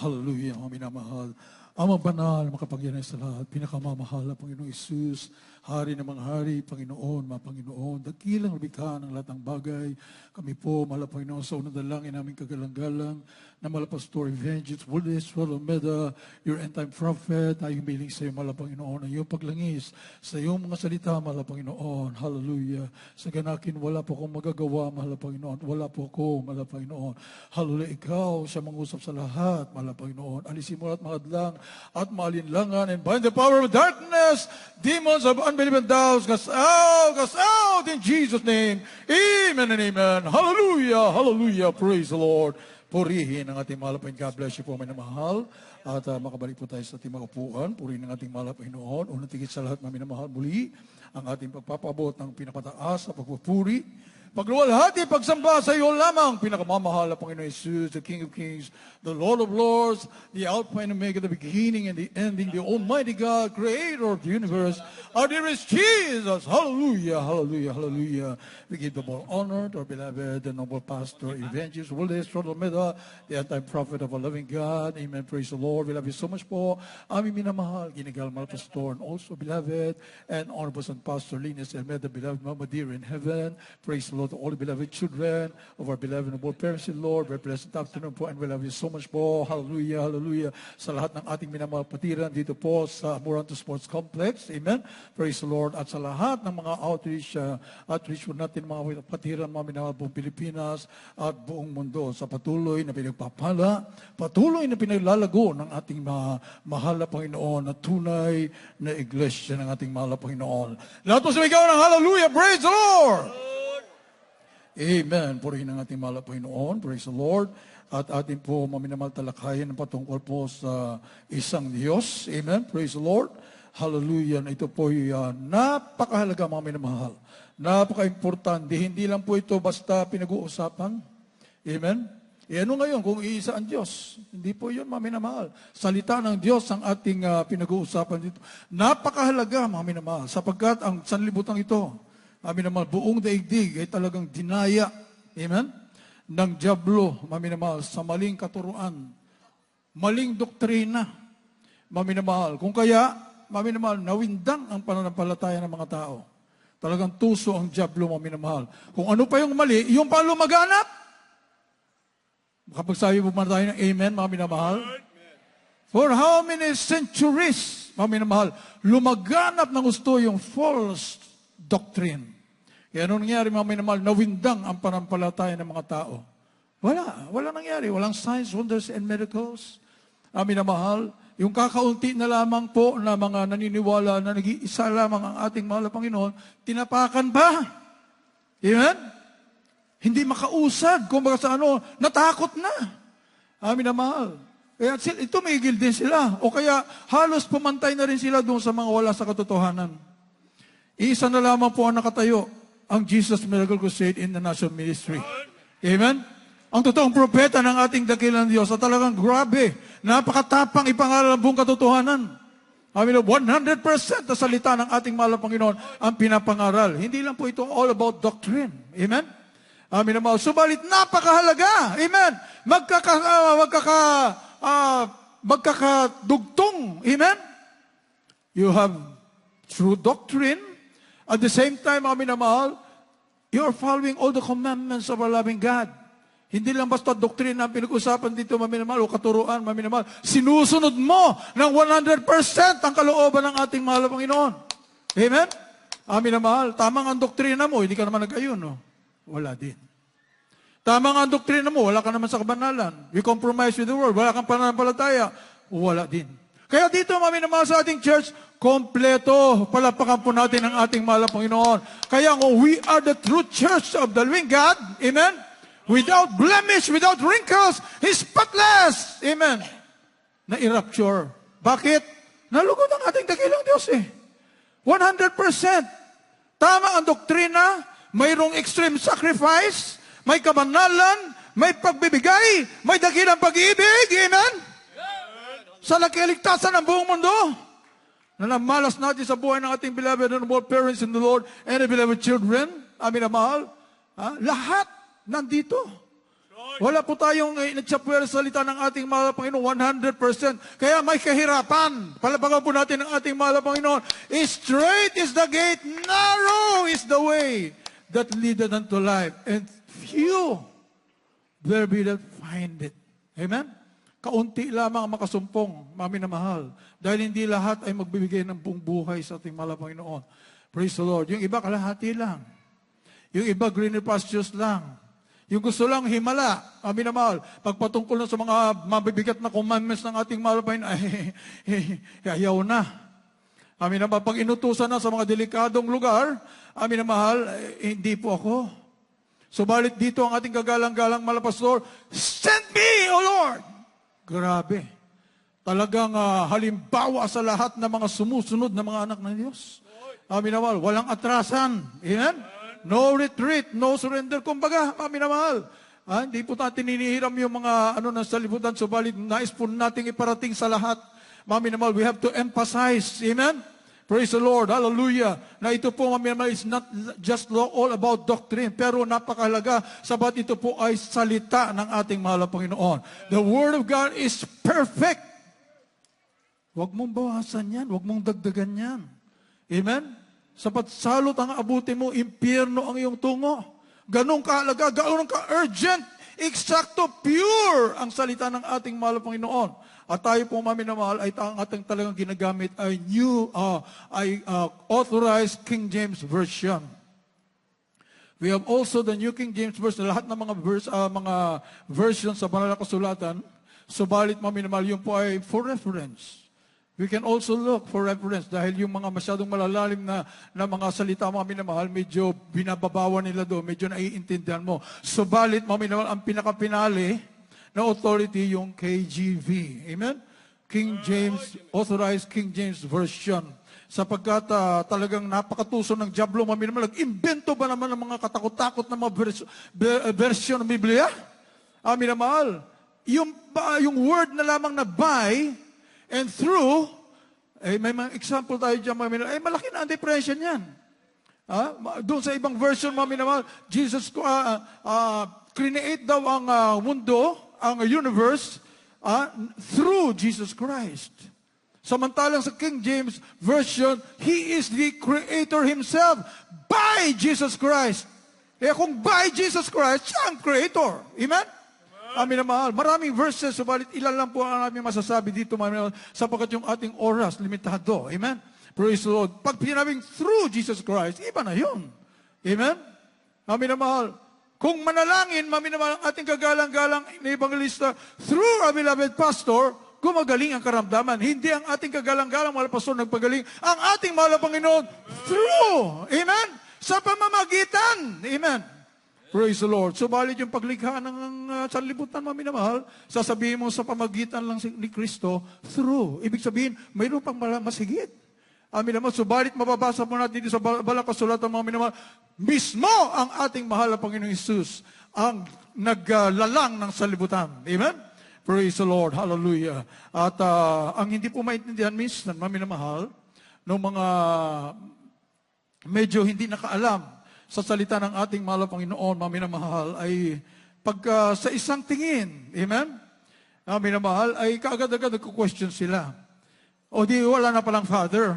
Hallelujah, mga minamahal. Amang banal, makapangyarihan sa lahat, pinakamamahal na Panginoong Isus, Hari ng mga hari, Panginoon, mga Panginoon, dakilang lumikha ng lahat ng bagay. Kami po, mahal na Panginoon, sa unang dalangin namin kagalang-galang, na mahal na Pastor Evangelist Willis Rolomeda, your end-time prophet, ay humiling sa iyo, mahal na Panginoon, ang iyong paglangis sa iyong mga salita, mahal na Panginoon. Hallelujah. Sa ganakin, wala po akong magagawa, mahal na Panginoon. Wala po ako, mahal na Panginoon. Hallelujah. Ikaw, siya mangusap sa lahat, mahal na Panginoon. Alisin mo lahat mga hadlang at maalinlangan, and bind the power of darkness, demons of unbelief and doubts, cast out in Jesus' name. Amen and amen. Hallelujah, hallelujah. Praise the Lord. Purihin ang ating mahal na Panginoon. God bless you po, may namahal. At makabalik po tayo sa ating mga upuan. Purihin ang ating mahal na Panginoon. Unang tigit sa lahat, may namahal muli ang ating pagpapabot ng pinakataas sa pagpupuri. Pagluwalhati, pagsamba sa iyo lamang, pinakamamahal na Panginoon Jesus, the King of Kings, the Lord of Lords, the Alpha and Omega, the beginning and the ending, the Almighty God, Creator of the universe, our dearest Jesus. Hallelujah, hallelujah, hallelujah. We give the more honor to our beloved and noble pastor, Evangelist Willis Rolomeda, the anti-prophet of our loving God. Amen. Praise the Lord. We love you so much po. Aming minamahal, ginigal mahal pastor, and also beloved and honorable son Pastor Linus Elmeda, beloved Mama dear in heaven. Praise the Lord. To all the beloved children of our beloved and noble parents in Lord, very blessed afternoon po, and we love you so much po. Hallelujah, hallelujah. Sa lahat ng ating minamahal patiran dito po sa Moranto Sports Complex. Amen. Praise the Lord. At sa lahat ng mga outreach po natin, mga patiran, mga minamahal buong Pilipinas at buong mundo sa patuloy na pinagpapala, patuloy na pinaglalago ng ating mahal na Panginoon na tunay na iglesia ng ating mahal na Panginoon. Lahat po sumigaw ng hallelujah. Praise the Lord. Amen. Purihin ang ating mahal na Panginoon. Praise the Lord. At ating po maminamahal talakayin patungkol po sa isang Diyos. Amen. Praise the Lord. Hallelujah. Ito po napakahalaga, mga minamahal. Napaka-importante. Hindi lang po ito basta pinag-uusapan. Amen. Ano ngayon kung iisa ang Diyos? Hindi po yun, mga minamahal. Salita ng Diyos ang ating pinag-uusapan dito. Napakahalaga, mga minamahal, sapagkat ang sanlibutan ito, amin naman, buong daigdig ay talagang dinaya, amen, ng dyablo, maminamahal, sa maling katuruan, maling doktrina, maminamahal. Kung kaya, maminamahal, nawindang ang pananampalataya ng mga tao. Talagang tuso ang dyablo, maminamahal. Kung ano pa yung mali, yung pa lumaganap. Makapagsabi po man tayo ng amen, maminamahal. For how many centuries, maminamahal, lumaganap ng gusto yung false doctrine. Kaya anong nangyari, mga minamahal, nawindang ang panampalataya ng mga tao. Wala nangyari. Walang signs, wonders, and miracles. Minamahal, yung kakaunti na lamang po na mga naniniwala na nag-iisa lamang ang ating mahal na Panginoon, tinapakan pa. Amen? Hindi makausad. Kung baka sa natakot na. Minamahal. Kaya ito may igil din sila. O kaya halos pumantay na rin sila doon sa mga wala sa katotohanan. Isa na lamang po ang nakatayo, ang Jesus Miracle Crusade International Ministry. Amen? Ang totoong propeta ng ating dakilang Diyos at talagang grabe, napakatapang ipangaral ang buong katotohanan. Amen. 100% na salita ng ating mahal na Panginoon ang pinapangaral. Hindi lang po ito all about doctrine. Amen? Amen. Subalit napakahalaga. Amen? Magkakadugtong. Amen? You have true doctrine. At the same time, mga minamahal, you're following all the commandments of our loving God. Hindi lang basta doktrina ang pinag-usapan dito, mga minamahal, o katuruan, mga minamahal. Sinusunod mo ng 100% ang kalooban ng ating mahal na Panginoon. Amen? Mga minamahal, tamang ang doktrina mo, hindi ka naman nag-ayon, no? Wala din. Tamang ang doktrina mo, wala ka naman sa kabanalan. We compromise with the world, wala kang pananampalataya, wala din. Kaya dito, mga minamahal, sa ating church, kompleto, palapakan po natin ang ating mahal na Panginoon. Kaya kung we are the true church of the living God, amen? Without blemish, without wrinkles, He's spotless, amen? Na-rapture. Bakit? Nalugod ang ating dakilang Diyos 100%. Tama ang doktrina, mayroong extreme sacrifice, may kabanalan, may pagbibigay, may dakilang pag-ibig, amen? Sa nakiligtasan ng buong mundo, na namalas natin sa buhay ng ating beloved and noble parents in the Lord and the beloved children, amin na mahal, lahat nandito. Wala po tayong nagsapwera sa salita ng ating mahal na Panginoon 100%. Kaya may kahirapan. Palabagan po natin ang ating mahal na Panginoon. Straight is the gate, narrow is the way that leadeth unto life, and few there be that find it. Amen? Kaunti lamang ang makasumpong, mami na mahal. Dahil hindi lahat ay magbibigay ng buong buhay sa ating mahal na Panginoon. Praise the Lord. Yung iba kalahati lang. Yung iba greener pastures lang. Yung gusto lang himala, amin na mahal, pagpatungkol na sa mga mabibigat na commandments ng ating mahal pa ayaw na. Amin na mahal, pag inutusan na sa mga delikadong lugar, amin na mahal, hindi po ako. Subalit dito ang ating kagalang-galang mahal na pastor, send me, O Lord! Grabe. Talagang halimbawa sa lahat ng mga sumusunod na mga anak ng Diyos. Amin na mahal, walang atrasan. Amen? No retreat, no surrender. Kumbaga, mami na mahal. Hindi po natin hinihiram yung mga ng salibutan, subalit nais po nating iparating sa lahat. Mami na mahal, we have to emphasize. Amen? Praise the Lord. Hallelujah. Na ito po, mami na mahal, is not just all about doctrine, pero napakahalaga, sabat ito po ay salita ng ating mahal na Panginoon. The Word of God is perfect. Huwag mong bawasan yan. Huwag mong dagdagan yan. Amen? Sapat salot ang abuti mo, impyerno ang iyong tungo. Ganong kahalaga, ganong ka-urgent, eksakto, pure ang salita ng ating mahal na Panginoon. At tayo po, mami na mahal, ay ang ating talagang ginagamit ay authorized King James Version. We have also the New King James Version, lahat ng mga versions sa banal na kasulatan. Subalit, mami na mahal, yun po ay for reference. We can also look for reference dahil yung mga masyadong malalalim na mga salita, mami na mahal, medyo binababawan nila doon, medyo naiintindihan mo. Subalit, mami na mahal, ang pinakapinali na authority yung KJV. Amen? King James, authorized King James Version. Sapagkat talagang napakatuso ng diablo, mami na mahal, nag-invento ba naman ng mga katakot-takot na mga version ng Biblia? Mami na mahal, yung word na lamang na by, and through, may mga example tayo dyan, mami na, malaki na ang depression yan. Doon sa ibang version, mami na, Jesus, create daw ang mundo, ang universe, through Jesus Christ. Samantalang sa King James Version, He is the Creator Himself by Jesus Christ. Kung by Jesus Christ, siya ang Creator. Amen? Amin na mahal. Maraming verses, subalit ilan lang po ang aming masasabi dito, sapagkat yung ating oras, limitado. Amen? Praise the Lord. Pag pinabing through Jesus Christ, iba na yun. Amen? Amin na mahal. Kung manalangin, mami na mahal, ang ating kagalang-galang na evangelista, through our beloved pastor, gumagaling ang karamdaman. Hindi ang ating kagalang-galang mahal pastor nagpagaling. Ang ating mahal na Panginoon, through. Amen? Sa pamamagitan. Amen? Praise the Lord. Subalit yung paglikha ng sanlibutan, mami na mahal, sasabihin mo sa pamagitan lang ni Kristo, through. Ibig sabihin, mayroon pang masigit. Amin naman, subalit mababasa mo natin dito sa balang kasulatan, mami na mahal, mismo ang ating mahal na Panginoong Hesus ang naglalang ng sanlibutan. Amen? Praise the Lord. Hallelujah. At ang hindi po maintindihan minsan, mami na mahal, ng mga medyo hindi nakaalam sa salita ng ating mahal na Panginoon, mami na mahal, ay pagka sa isang tingin, amen? Mami na mahal, ay kaagad-agad nagko-question sila. O di wala na palang Father.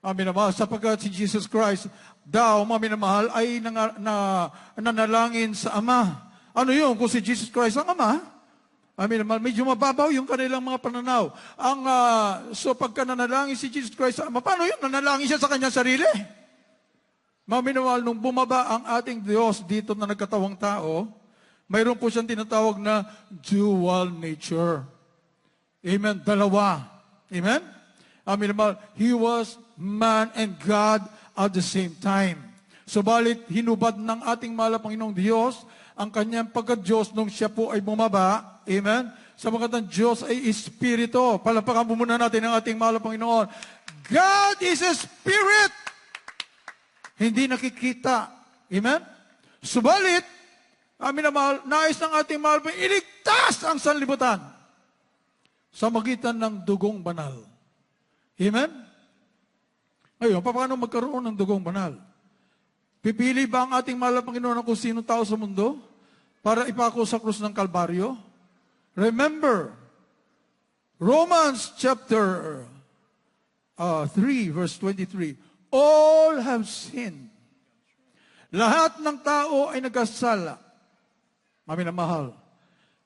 Mami na mahal, sapagkat si Jesus Christ, daw, mami na mahal, ay nanalangin sa Ama. Ano yun? Kung si Jesus Christ ang Ama, mami na mahal, medyo mababaw yung kanilang mga pananaw. So pagka nanalangin si Jesus Christ sa Ama, paano yun? Nanalangin siya sa kanyang sarili. Mami na mahal, nung bumaba ang ating Diyos dito na nagkatawang tao, mayroon po siyang tinatawag na dual nature. Amen? Dalawa. Amen? Mami na mahal, He was man and God at the same time. Subalit, hinubad ng ating mahal na Panginoong Diyos ang kanyang pagka-Diyos nung siya po ay bumaba. Amen? Sapagkat ang Diyos ay Espiritu. Palapakan po muna natin ang ating mahal na Panginoon. God is a Spirit. Hindi nakikita. Amen? Subalit, amin na mahal, nais ng ating mahal, iligtas ang sanlibutan sa magitan ng dugong banal. Amen? Ngayon, paano magkaroon ng dugong banal? Pipili ba ang ating mahal na Panginoon kung sino tao sa mundo? para ipako sa krus ng Kalbaryo? Remember, Romans chapter 3, verse 23, all have sinned. Lahat ng tao ay nagkasala, maminamahal,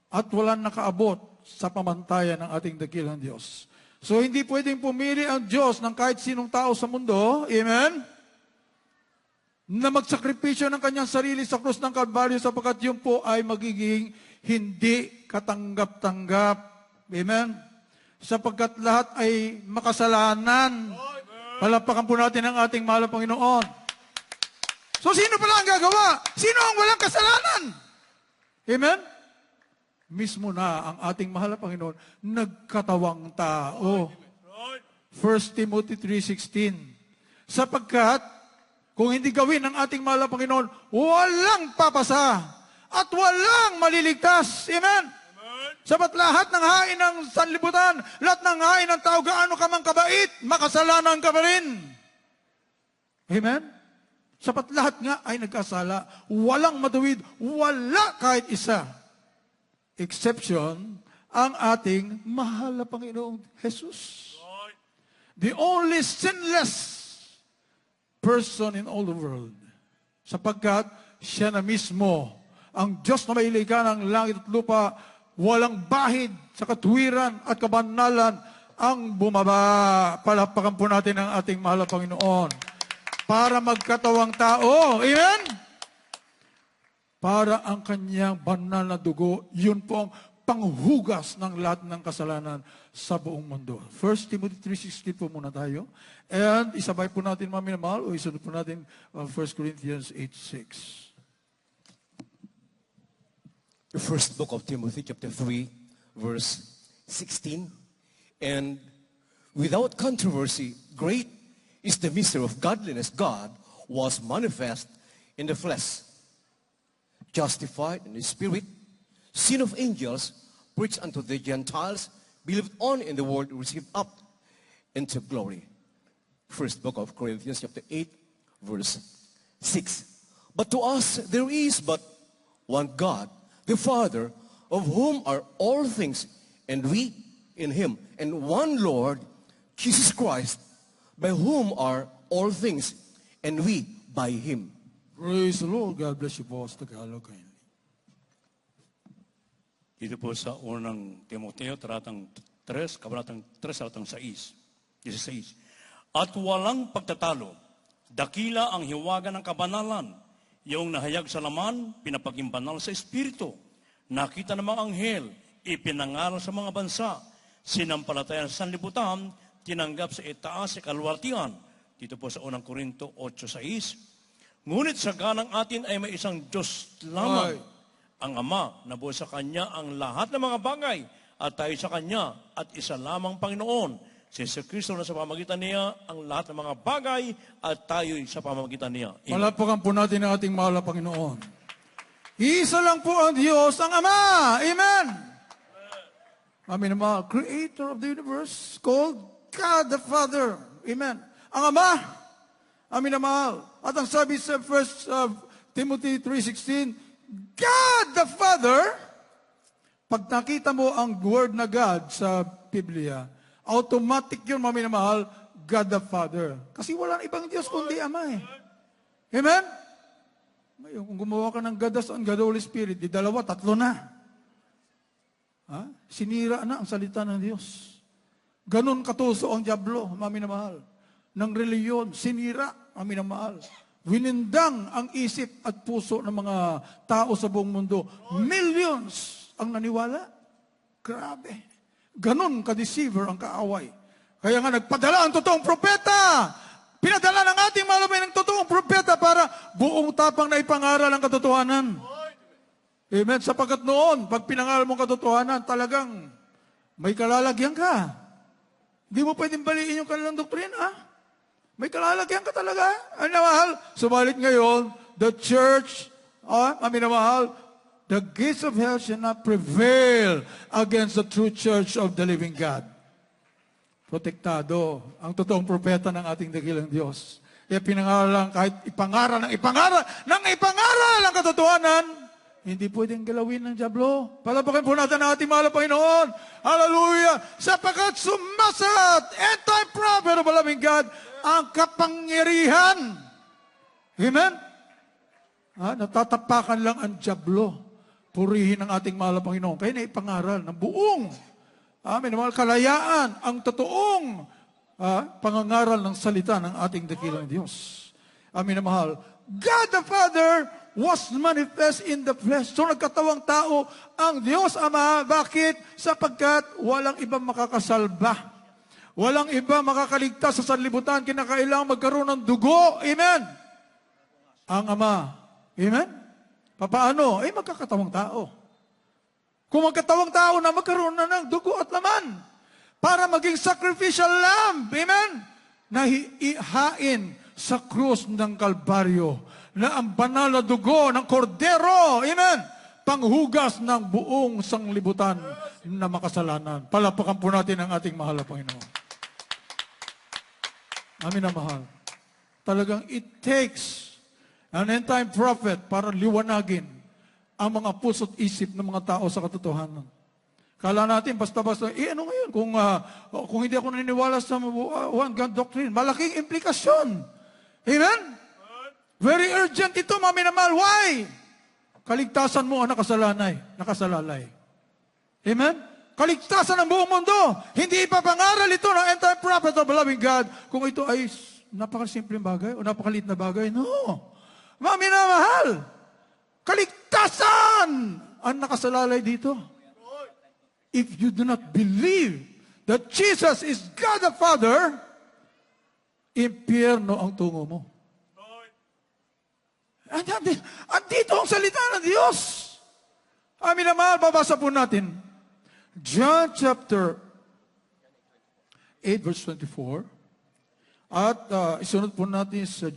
at walang nakaabot sa pamantayan ng ating dakilang Diyos. So, hindi pwedeng pumili ang Diyos ng kahit sinong tao sa mundo, amen, na magsakripisyo ng kanyang sarili sa krus ng Kalbaryo sapagkat yun po ay magiging hindi katanggap-tanggap. Amen? Sapagkat lahat ay makasalanan. Palapakan po natin ang ating mahal na Panginoon. So, sino pala ang gagawa? Sino ang walang kasalanan? Amen? Mismo na ang ating mahal na Panginoon, nagkatawang tao. 1 Timothy 3:16. Sapagkat, kung hindi gawin ng ating mahal na Panginoon, walang papasa at walang maliligtas. Amen? Sapat lahat ng hain ng sanlibutan, lahat ng hain ng tao, gaano ka mang kabait, makasalanan ka pa rin. Amen? Sapat lahat nga ay nagkasala. Walang matuwid, wala kahit isa. Exception, ang ating mahal na Panginoong Jesus. The only sinless person in all the world. Sapagkat siya na mismo, ang Diyos na mailikha ng langit at lupa, walang bahid sa katwiran at kabanalan ang bumaba. Palapakan po natin ang ating mahal na Panginoon para magkatawang tao. Amen? Para ang kanyang banal na dugo, yun po ang panghugas ng lahat ng kasalanan sa buong mundo. 1 Timothy 3:16 po muna tayo. And isabay po natin, mga minamahal, o isunod po natin 1 Corinthians 8:6. The first book of Timothy, chapter 3, verse 16. And without controversy, great is the mystery of godliness. God was manifest in the flesh, justified in the spirit, seen of angels, preached unto the Gentiles, believed on in the world, received up into glory. First book of Corinthians, chapter 8, verse 6. But to us there is but one God, the Father, of whom are all things, and we in him, and one Lord, Jesus Christ, by whom are all things, and we by him. Praise the Lord. God bless you po sa Tagalog. Dito po sa unang Timoteo, talatang 3, kabanatang 3, talatang 16. At walang pagtatalo, dakila ang hiwaga ng kabanalan, yung nahayag sa laman, pinapagimbanal sa Espiritu. Nakita ng mga anghel, ipinangaral sa mga bansa, sinampalatayan sa sanlibutan, tinanggap sa itaas sa kalwaltian. Dito po sa unang Korinto 8:6. Ngunit sa ganang atin ay may isang Diyos lamang, ang Ama, na buo sa Kanya ang lahat ng mga bagay, at tayo sa Kanya, at isa lamang Panginoon, si Kristo na sa pamamagitan niya ang lahat ng mga bagay, at tayo'y sa pamamagitan niya. Palapakan po natin ang ating mahal na Panginoon. Isa lang po ang Diyos, ang Ama. Amen. Amen. Ang Creator of the universe, called God the Father. Amen. Ang Ama, amin na mahal. At ang sabi sa 1 Timothy 3:16, God the Father, pag nakita mo ang word na God sa Biblia, automatic yun, mami na mahal, God the Father. Kasi walang ibang Diyos kundi Ama eh. Amen? Ngayon, kung gumawa ka ng God the Son, God the Holy Spirit, di dalawa, tatlo na. Ha? Sinira na ang salita ng Diyos. Ganon katuso ang diablo, mami na mahal. Ng reliyon, sinira, mami na mahal. Winindang ang isip at puso ng mga tao sa buong mundo. Millions ang naniwala. Grabe. Ganon ka-deceiver ang kaaway. Kaya nga nagpadala ang totoong propeta. Pinadala ng ating malabay ng totoong propeta para buong tapang na ipangaral ang katotohanan. Amen. Sapagkat noon, pag pinangaral mong katotohanan, talagang may kalalagyan ka. Hindi mo pwedeng baliin yung kanilang doktrina. May kalalagyan ka talaga. Ay na mahal. Subalit ngayon, the church, amin na mahal, the gates of hell shall not prevail against the true church of the living God. Protektado ang totoong propeta ng ating dakilang Diyos. Kaya pinangaral lang, kahit ipangaral ang katotohanan, Hindi pwedeng galawin ng dyablo. Palapakin po natin ang ating mahal na Panginoon. Hallelujah! Sapagkat sumasat, anti-prophet of the living God, ang kapangyarihan. Amen? Natatapakan lang ang dyablo. Purihin ang ating mahal na Panginoon. Kaya na ipangaral ng buong mga kalayaan, ang totoong pangangaral ng salita ng ating dakilang Diyos. Amin na mahal. God the Father was manifest in the flesh. So nagkatawang tao ang Diyos Ama. Bakit? Sapagkat walang ibang makakasalba. Walang iba makakaligtas sa sanlibutan. Kinakailangan magkaroon ng dugo. Amen? Ang Ama. Amen? Paano? Magkakatawang tao. Kung magkatawang tao na magkaroon na ng dugo at laman para maging sacrificial lamb. Amen? Na ihain sa krus ng Kalbaryo na ang banal na dugo ng kordero. Amen? Panghugas ng buong sanglibutan na makasalanan. Palapakan po natin ang ating mahal na Panginoon. Amin na mahal. Talagang it takes an end-time prophet para liwanagin ang mga puso't isip ng mga tao sa katotohanan. Kala natin, basta-basta, ano ngayon? Kung hindi ako naniniwala sa one God doctrine, malaking implikasyon. Amen? Very urgent ito, mami na mahal. Why? Kaligtasan mo ang nakasalalay. Amen? Kaligtasan ng buong mundo. Hindi ipapangaral ito ng anti-prophet of the loving God kung ito ay napakasimpleng bagay o napakaliit na bagay. No. Mami na mahal. Kaligtasan ang nakasalalay dito. If you do not believe that Jesus is God the Father, impyerno ang tungo mo. Andito ang salita ng Diyos. Amin na mahal, babasa po natin. John chapter 8 verse 24. At isunod po natin sa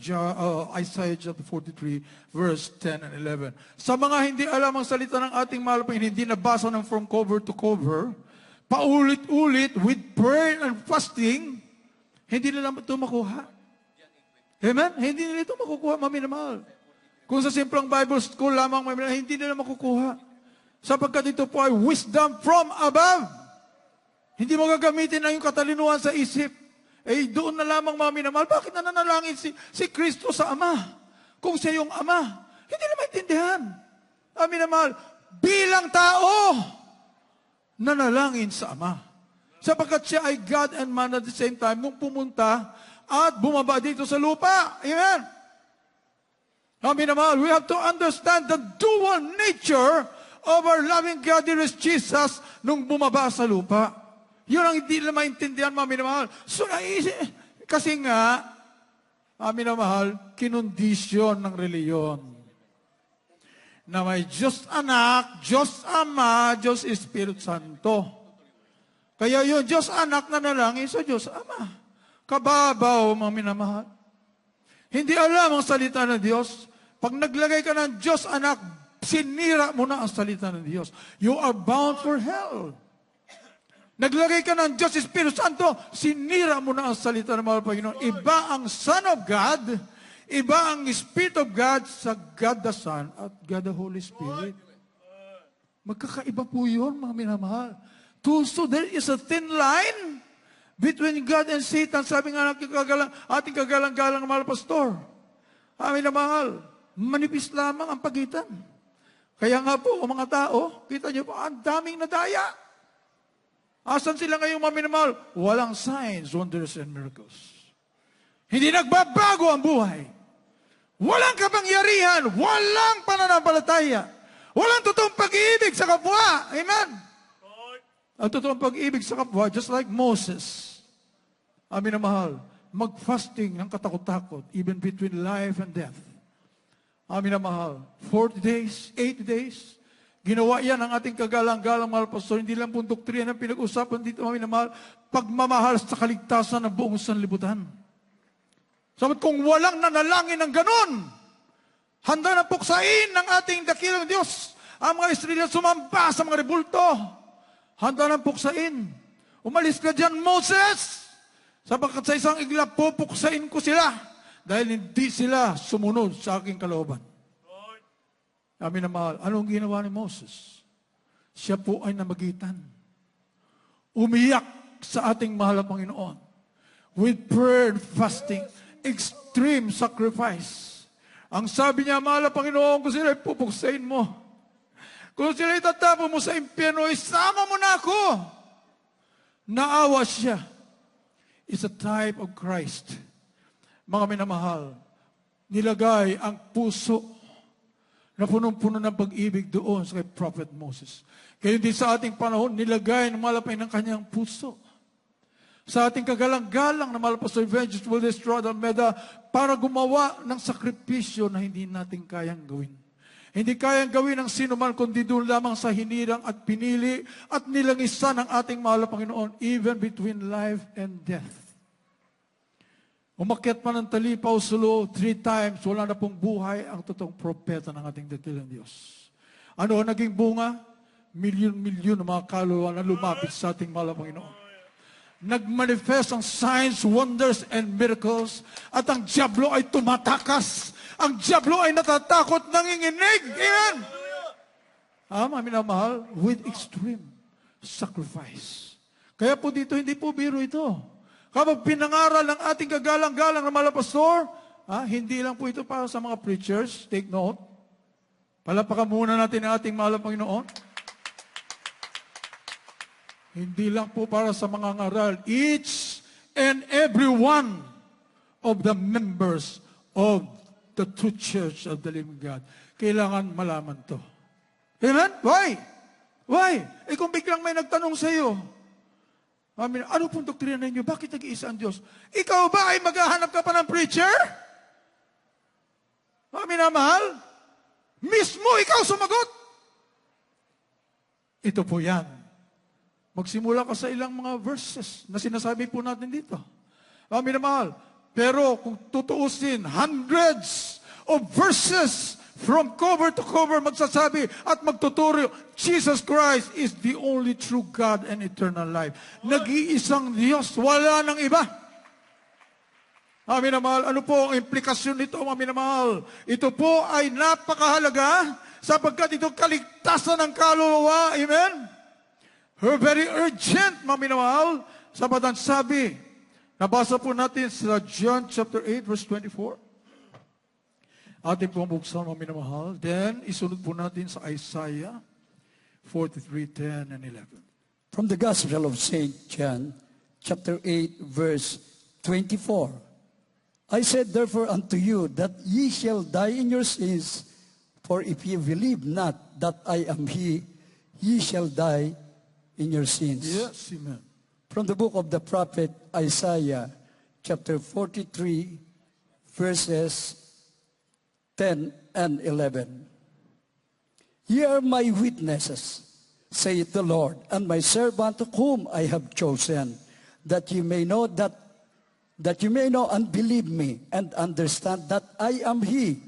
Isaiah chapter 43 verse 10 and 11. Sa mga hindi alam ang salita ng ating mahal na Panginoon, hindi nabasa ng from cover to cover, paulit-ulit with prayer and fasting, hindi nila ito makuha. Amen? Hindi nila ito makukuha, mami na mahal. Kung sa simpleng Bible school lamang, hindi nila makukuha. Sapagkat ito po ay wisdom from above. Hindi mo gagamitin na yung katalinuhan sa isip. Doon na lamang, mami na mahal. Bakit nananalangin si Kristo sa Ama? Kung siya yung Ama, hindi na maintindihan. Mami na mahal, bilang tao, nanalangin sa Ama. Sapagkat siya ay God and man at the same time nung pumunta at bumaba dito sa lupa. Amen? Mami na mahal, we have to understand the dual nature of our loving God, dear Jesus, nung bumaba sa lupa. Yun ang hindi nila maintindihan, mami na mahal. So, kasi nga, mami na mahal, kinondisyon ng reliyon. Na may Diyos Anak, Diyos Ama, Diyos Espiritu Santo. Kaya yun, Diyos Anak na nalangin sa Diyos Ama. Kababaw, mami na mahal. Hindi alam ang salita ng Diyos. Pag naglagay ka ng Diyos Anak, sinira mo na ang salita ng Diyos. You are bound for hell. Naglagay ka ng Diyos Espiritu Santo, sinira mo na ang salita ng mahal Panginoon. Iba ang Son of God, iba ang Spirit of God sa God the Son at God the Holy Spirit. Magkakaiba po yun, mga minamahal. So there is a thin line between God and Satan. Sabi nga ating kagalang-galang na mahal pastor. Amin na mahal, manipis lamang ang pagitan. Kaya nga po, ang mga tao, kita niyo po, ang daming nadaya. Asan sila ngayong maminamahal? Walang signs, wonders, and miracles. Hindi nagbabago ang buhay. Walang kapangyarihan, walang pananampalataya. Walang totoong pag-ibig sa kapwa. Amen? Ang totoong pag-ibig sa kapwa, just like Moses, amin na mahal, mag-fasting ng katakot-takot, even between life and death. Amin na mahal, 40 days, 80 days, ginawa yan ang ating kagalang-galang mahal pastor. Hindi lang pong doktrina ang pinag-usapan dito, amin na mahal, pagmamahal sa kaligtasan ng buong sanlibutan. Sabat kung walang nanalangin ng ganun, handa na puksain ng ating dakilang Diyos. Ang mga Israel sumamba sa mga rebulto. Handa na puksain. Umalis ka dyan, Moses. Sapagkat sa isang iglap, pupuksain ko sila. Dahil hindi sila sumunod sa aking kalooban. Amin na mahal. Anong ginawa ni Moses? Siya po ay namagitan. Umiyak sa ating mahal na Panginoon. With prayer and fasting, extreme sacrifice. Ang sabi niya, mahal na Panginoon, kung sila'y pupuksain mo, kung sila'y tatapo mo sa impyerno, isama mo na ako. Naawa siya. It's a type of Christ. Mga minamahal, nilagay ang puso na punong-puno ng pag-ibig doon sa kay Prophet Moses. Kaya hindi sa ating panahon, nilagay ng malapay ng kanyang puso. Sa ating kagalang-galang na mahal Pastor Evangelist Will Estrada Almeda para gumawa ng sakripisyo na hindi natin kayang gawin. Hindi kayang gawin ng sino man kundi doon lamang sa hinirang at pinili at nilangisan ng ating mahal na Panginoon even between life and death. Umakyat pa ng talipaw sulo 3 times, wala na pong buhay ang totoong propeta ng ating dakilang Diyos. Ano ang naging bunga? Milyon-milyon ng mga kaluluwa na lumapit sa ating mahal na Panginoon. Nagmanifest ang signs, wonders, and miracles at ang diablo ay tumatakas. Ang diablo ay natatakot, nanginginig. Amen? Minamahal, with extreme sacrifice. Kaya po dito, hindi po biro ito. Kapag pinangaral ng ating kagalang-galang na mga pastor, hindi lang po ito para sa mga preachers. Take note. Palapakan muna natin ang ating mahal na Panginoon. Hindi lang po para sa mga ngaral. Each and every one of the members of the true church of the living God. Kailangan malaman to. Amen? Why? Why? Kung biglang may nagtanong sa iyo, ano pong doktrina ninyo? Bakit nag-iisa ang Diyos? Ikaw ba ay maghahanap ka pa ng preacher? Mahal? Mismo ikaw sumagot. Ito po yan. Magsimula ka sa ilang mga verses na sinasabi po natin dito. Mahal. Pero kung tutuusin, hundreds of verses from cover to cover magsasabi at magtuturo, Jesus Christ is the only true God and eternal life. Nag-iisang Diyos, wala nang iba. Mahal, ano po ang implikasyon nito, mahal? Ito po ay napakahalaga sapagkat ito kaligtasan ng kaluluwa. Amen? Very urgent, mahal, sapagat ang sabi, nabasa po natin sa John chapter 8, verse 24. Ating pong buksan, mga minamahal. Then, isunod po natin sa Isaiah 43:10 and 11. From the Gospel of St. John, chapter 8, verse 24. I said therefore unto you that ye shall die in your sins, for if ye believe not that I am he, ye shall die in your sins. Yes, amen. From the book of the prophet Isaiah, chapter 43, verses 10 and 11. Ye are my witnesses, saith the Lord, and my servant whom I have chosen, that you may know and believe me, and understand that I am he.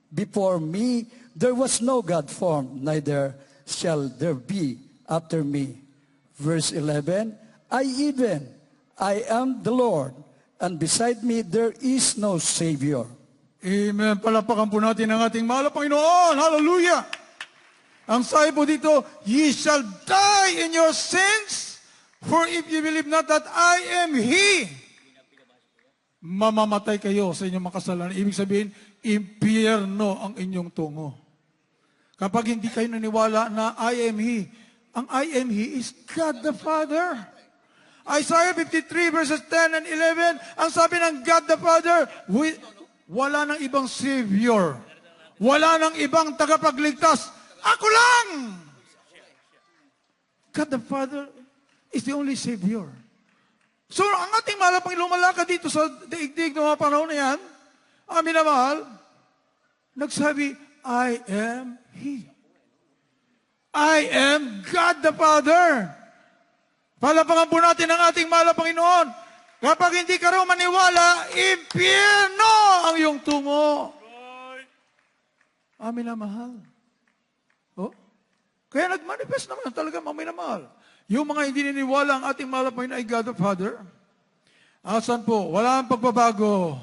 Before me there was no God formed, neither shall there be after me. Verse 11, I am the Lord, and beside me there is no Savior. Amen. Palapakan po natin ang ating mahal na Panginoon. Hallelujah! Ang sabi po dito, ye shall die in your sins, for if you believe not that I am He, mamamatay kayo sa inyong makasalanan. Ibig sabihin, impyerno ang inyong tungo. Kapag hindi kayo naniwala na I am He, ang I am He is God the Father. Isaiah 53 verses 10 and 11, ang sabi ng God the Father, wala nang ibang Savior. Wala nang ibang tagapagligtas. Ako lang! God the Father is the only Savior. So, ang ating mahal na Panginoon lumalakad dito sa daigdig ng mga panahon na yan, amin na mahal, nagsabi, I am He. I am God the Father. Palapakan po natin ang ating mahal na Panginoon. Kapag hindi ka raw maniwala, impyerno ang iyong tungo. Amin na mahal. Oh? Kaya nagmanifest naman talaga, amin na mahal. Yung mga hindi niniwala ang ating mahal na Panginoon ay God the Father. Asan po? Walang pagbabago.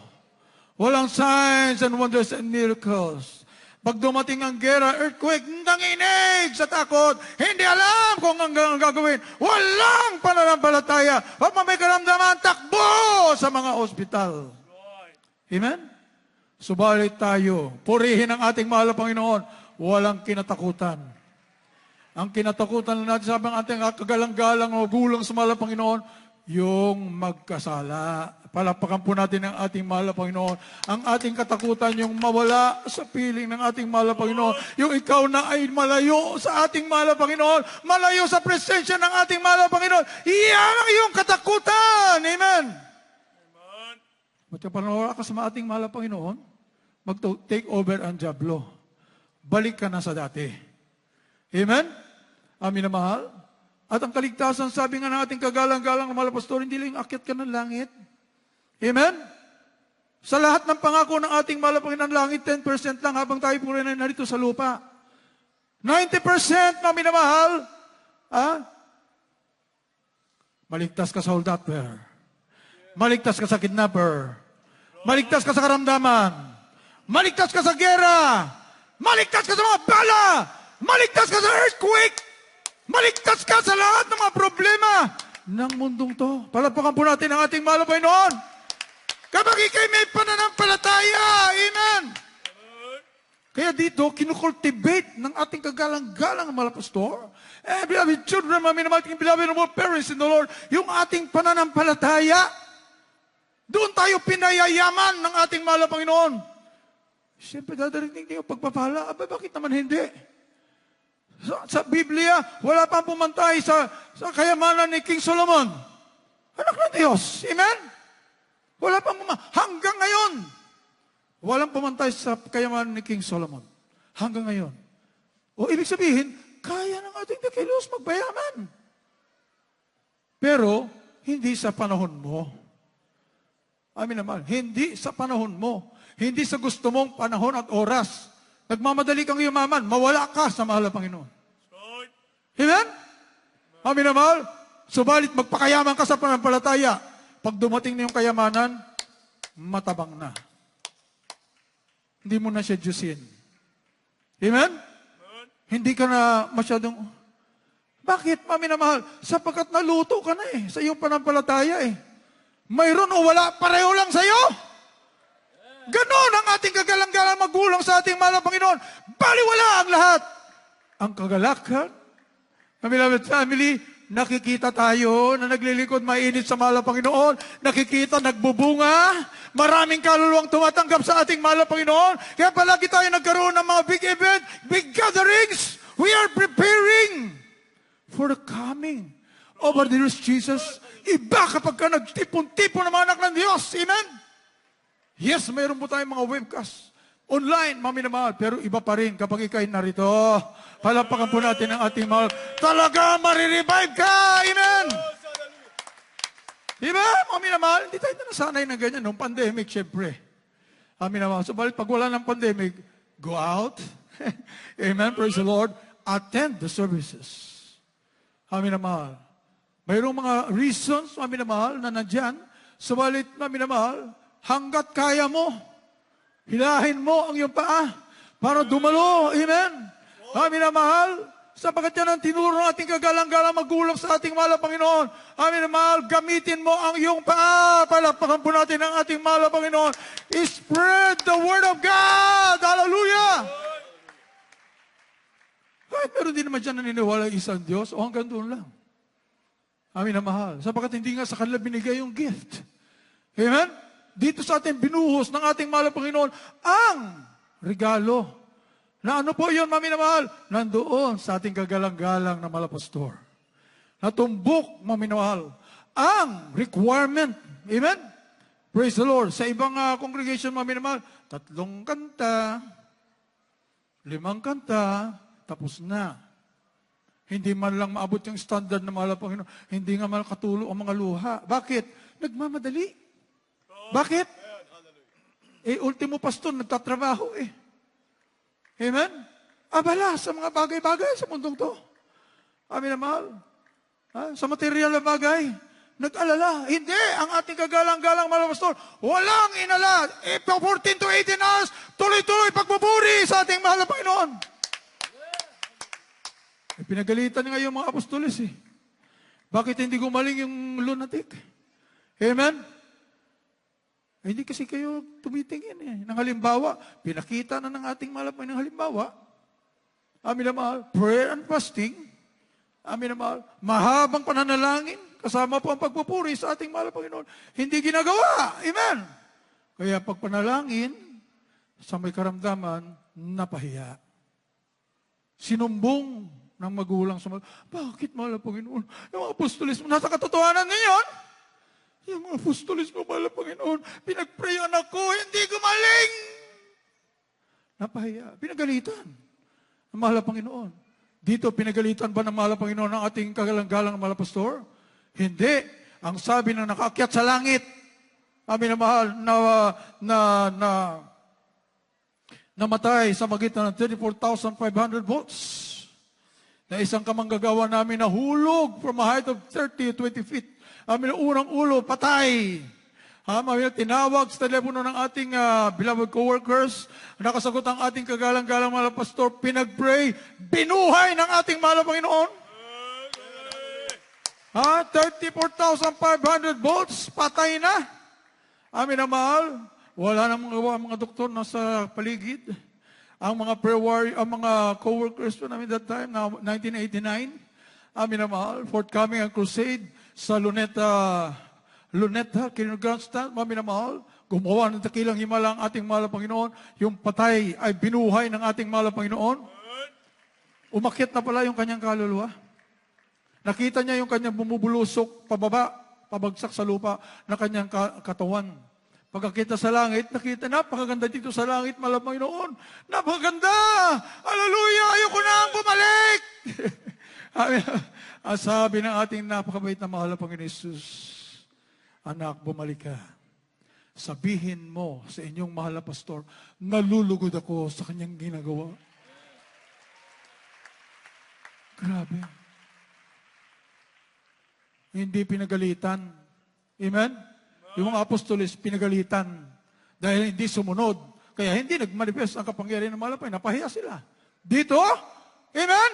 Walang signs and wonders and miracles. Pag dumating ang gera, earthquake, nanginig sa takot. Hindi alam kung ang gagawin. Walang pananampalataya. Pag may karamdaman, takbo sa mga ospital. Amen? Subalit tayo, purihin ang ating mahal na Panginoon. Walang kinatakutan. Ang kinatakutan lang natin, sabi ng ating kagalang-galang o gulang sa mahal na Panginoon, yung magkasala. Palapakan po natin ang ating mahal na Panginoon. Ang ating katakutan, yung mawala sa piling ng ating mahal na Panginoon. Yung ikaw na ay malayo sa ating mahal na Panginoon. Malayo sa presensya ng ating mahal na Panginoon. Iyan ang iyong katakutan. Amen. Magkapanawala ka sa ating mahal na Panginoon, mag-take over ang jablo. Balik ka na sa dati. Amen? Amin na mahal. At ang kaligtasan, sabi nga ng ating kagalang-galang na mahal na pastor, hindi lang akyat ka ng langit. Amen? Sa lahat ng pangako ng ating mahal na Panginoon, langit 10% lang habang tayo po rin ay narito sa lupa. 90% na minamahal, maligtas ka sa hold-upper. Maligtas ka sa kidnapper. Maligtas ka sa karamdaman. Maligtas ka sa gera. Maligtas ka sa mga bala. Maligtas ka sa earthquake. Maligtas ka sa lahat ng mga problema ng mundong to. Palapakan po natin ang ating mahal na Panginoon. Kapag ikay may pananampalataya. Amen. Kaya dito, kinukultivate ng ating kagalang-galang mga pastor. Beloved children, mga beloved of parents in the Lord, yung ating pananampalataya. Doon tayo pinayayaman ng ating mahal na Panginoon. Siyempre, dadarinig niyo pagpapala. Aba, bakit naman hindi? Sa Biblia, wala pang pumantay sa kayamanan ni King Solomon. Anak ng Diyos. Amen? Wala pang hanggang ngayon. Walang pumantay sa kayamanan ni King Solomon. Hanggang ngayon. O ibig sabihin, kaya ng ating dakilos magpayaman. Pero, hindi sa panahon mo. Amin naman. Hindi sa panahon mo. Hindi sa gusto mong panahon at oras. Nagmamadali kang yumaman, mawala ka sa mahal na Panginoon. Amen? Amin naman. Subalit magpakayaman ka sa pananampalataya. Pag dumating na yung kayamanan, matabang na. Hindi mo na siya jusin. Amen? Hindi ka na masyadong... Bakit, mami na mahal? Sapagkat naluto ka na sa iyong pananampalataya Mayroon o wala, pareho lang sa iyo. Ganon ang ating kagalang-galang magulang sa ating mahal na Panginoon. Baliwala ang lahat. Ang kagalakan, beloved family, nakikita tayo na naglilingkod mainit sa mahal na Panginoon. Nakikita, nagbubunga. Maraming kaluluwang tumatanggap sa ating mahal na Panginoon. Kaya palagi tayo nagkaroon ng mga big event, big gatherings. We are preparing for the coming of our dearest Jesus. Iba kapag ka nagtipon-tipon ng mga anak ng Diyos. Amen? Yes, mayroon po tayong mga webcast. Online, mami na mahal. Pero iba pa rin kapag ikay narito. Palapakan po natin ang ating mahal. Talaga marirevive ka! Amen! Diba, mami na mahal? Hindi tayo nasanay na ganyan. Nung pandemic, syempre. Mami na mahal. So, pag wala ng pandemic, go out. Amen, praise the Lord. Attend the services. Mami na mahal. Mayroong mga reasons, mami na mahal, na nandyan. Subalit, mami na mahal, hanggat kaya mo, hilahin mo ang iyong paa para dumalo. Amen? Amin na mahal. Sapagat yan ang tinuro ng ating kagalang-galang magulang sa ating mahal na Panginoon. Amin na mahal, gamitin mo ang iyong paa. Palapakan po natin ang ating mahal na Panginoon. Spread the word of God. Hallelujah! Kahit meron din naman dyan naniniwala isang Diyos, o hanggang doon lang. Amin na mahal. Sapagat hindi nga sa kanila binigay yung gift. Amen? Dito sa ating binuhos ng ating mahal na Panginoon ang regalo. Na ano po yun, mami na mahal? Nandoon sa ating kagalang-galang na malapastor. Natumbok, mami na mahal, ang requirement. Amen? Praise the Lord. Sa ibang congregation, mami na mahal, 3 kanta, 5 kanta, tapos na. Hindi man lang maabot yung standard ng mahal na Panginoon. Hindi nga man katulo ang mga luha. Bakit? Nagmamadali. Bakit? Ultimo pastor, nagtatrabaho Amen? Abala sa mga bagay-bagay sa mundong to. Amin na mahal. Sa material na bagay. nag-alala. Hindi, ang ating kagalang-galang mga pastor, walang inala. 14 to 18 hours, tuloy-tuloy pagbuburi sa ating mahal na Panginoon. Pinagalitan nga yung mga apostoles eh. Bakit hindi gumaling yung lunatic? Amen? Hindi kasi kayo tumitingin eh. Ng halimbawa, pinakita na ng ating mahal na Panginoon ng halimbawa. Amin na mahal, prayer and fasting. Amin na mahal, mahabang pananalangin. Kasama po ang pagpupuri sa ating mahal na Panginoon. Hindi ginagawa. Amen? Kaya pag panalangin, sa may karamdaman, napahiya. Sinumbong ng magulang sa bakit mahal na Panginoon? Yung mga apostolis mo, nasa katotohanan ngayon. Yung mga apostolis mo, mahal na Panginoon, pinagprayan ako, hindi gumaling. Napahiya. Pinagalitan ng mahal na Panginoon. Dito, pinagalitan ba ng mahal na Panginoon ng ating kagalang-galang mahal na pastor? Hindi. Ang sabi ng nakaakyat sa langit, amin na mahal, namatay sa magitan ng 34,500 volts. Na isang kamanggagawa namin na hulog from a height of 30 to 20 feet. Amin na unang ulo, patay. Amin na tinawag sa telepono ng ating beloved co-workers. Nakasagot ang ating kagalang-galang mahal na pastor. Pinag-pray, binuhay ng ating mahal na Panginoon. 34,500 volts, patay na. Amin na mahal, wala nang mga doktor na sa paligid. Ang mga prayer warrior, ang mga co-workers po namin that time, na 1989, amin na mahal, forthcoming ang crusade sa Luneta, Kinugranstad, amin na mahal, gumawa ng dakilang himala ang ating mahal na Panginoon. Yung patay ay binuhay ng ating mahal na Panginoon. Umakyat na pala yung kanyang kaluluwa. Nakita niya yung kanyang bumubulusok pababa, pabagsak sa lupa na kanyang katawan. Pagkakita sa langit, nakita, napakaganda dito sa langit, mahal na Panginoon. Napakaganda! Hallelujah! Ayoko na ang bumalik! Ang sabi ng ating napakabait na mahal na Panginoon Jesus, anak, bumalik ka. Sabihin mo sa inyong mahal na pastor, nalulugod ako sa kanyang ginagawa. Grabe. Hindi pinagalitan. Amen? Yung mga apostolis, pinagalitan. Dahil hindi sumunod. Kaya hindi nagmanifest ang kapangyarihan ng malapay. Napahiya sila. Dito, amen?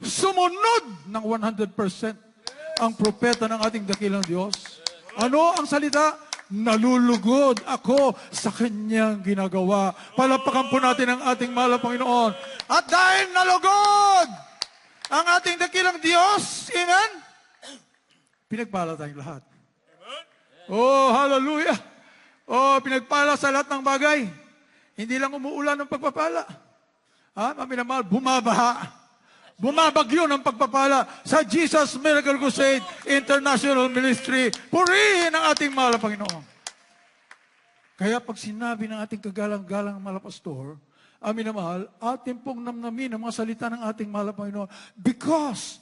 Sumunod ng 100% ang propeta ng ating dakilang Diyos. Ano ang salita? Nalulugod ako sa kanyang ginagawa. Palapakan po natin ang ating mahal na Panginoon. At dahil nalugod ang ating dakilang Diyos, amen? Pinagpala tayong lahat. Oh, hallelujah! Oh, pinagpala sa lahat ng bagay. Hindi lang umuulan ng pagpapala. Amin na mahal, bumabaha. Bumabagyo ng pagpapala sa Jesus Miracle Crusade International Ministry. Purihin ang ating mahal na Panginoon. Kaya pag sinabi ng ating kagalang-galang mahal na pastor, amin na mahal, ating pong namnamin ang mga salita ng ating mahal na Panginoon. Because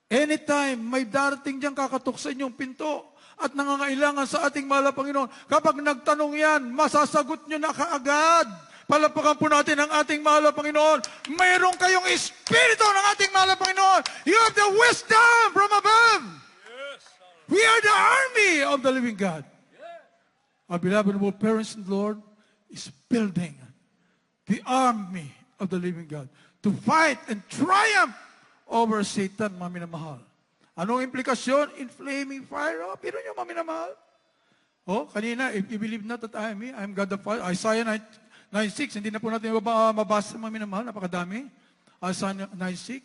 anytime may darating diyang kakatok sa inyong pinto at nangangailangan sa ating mahal na Panginoon, kapag nagtanong yan, masasagot nyo na kaagad. Palapakan po natin ang ating mahal na Panginoon. Mayroon kayong espiritu ng ating mahal na Panginoon. You have the wisdom from above. Yes. We are the army of the living God. Our beloved parents in the Lord is building the army of the living God to fight and triumph over Satan, mami na mahal. Anong implikasyon? In flaming fire. Oh, pero nyo, mami na mahal. Oh, kanina, if you believe not that I am He, I am God the Father. Isaiah 9:6, hindi na po natin mabasa, mami na mahal, napakadami. Isaiah 9:6,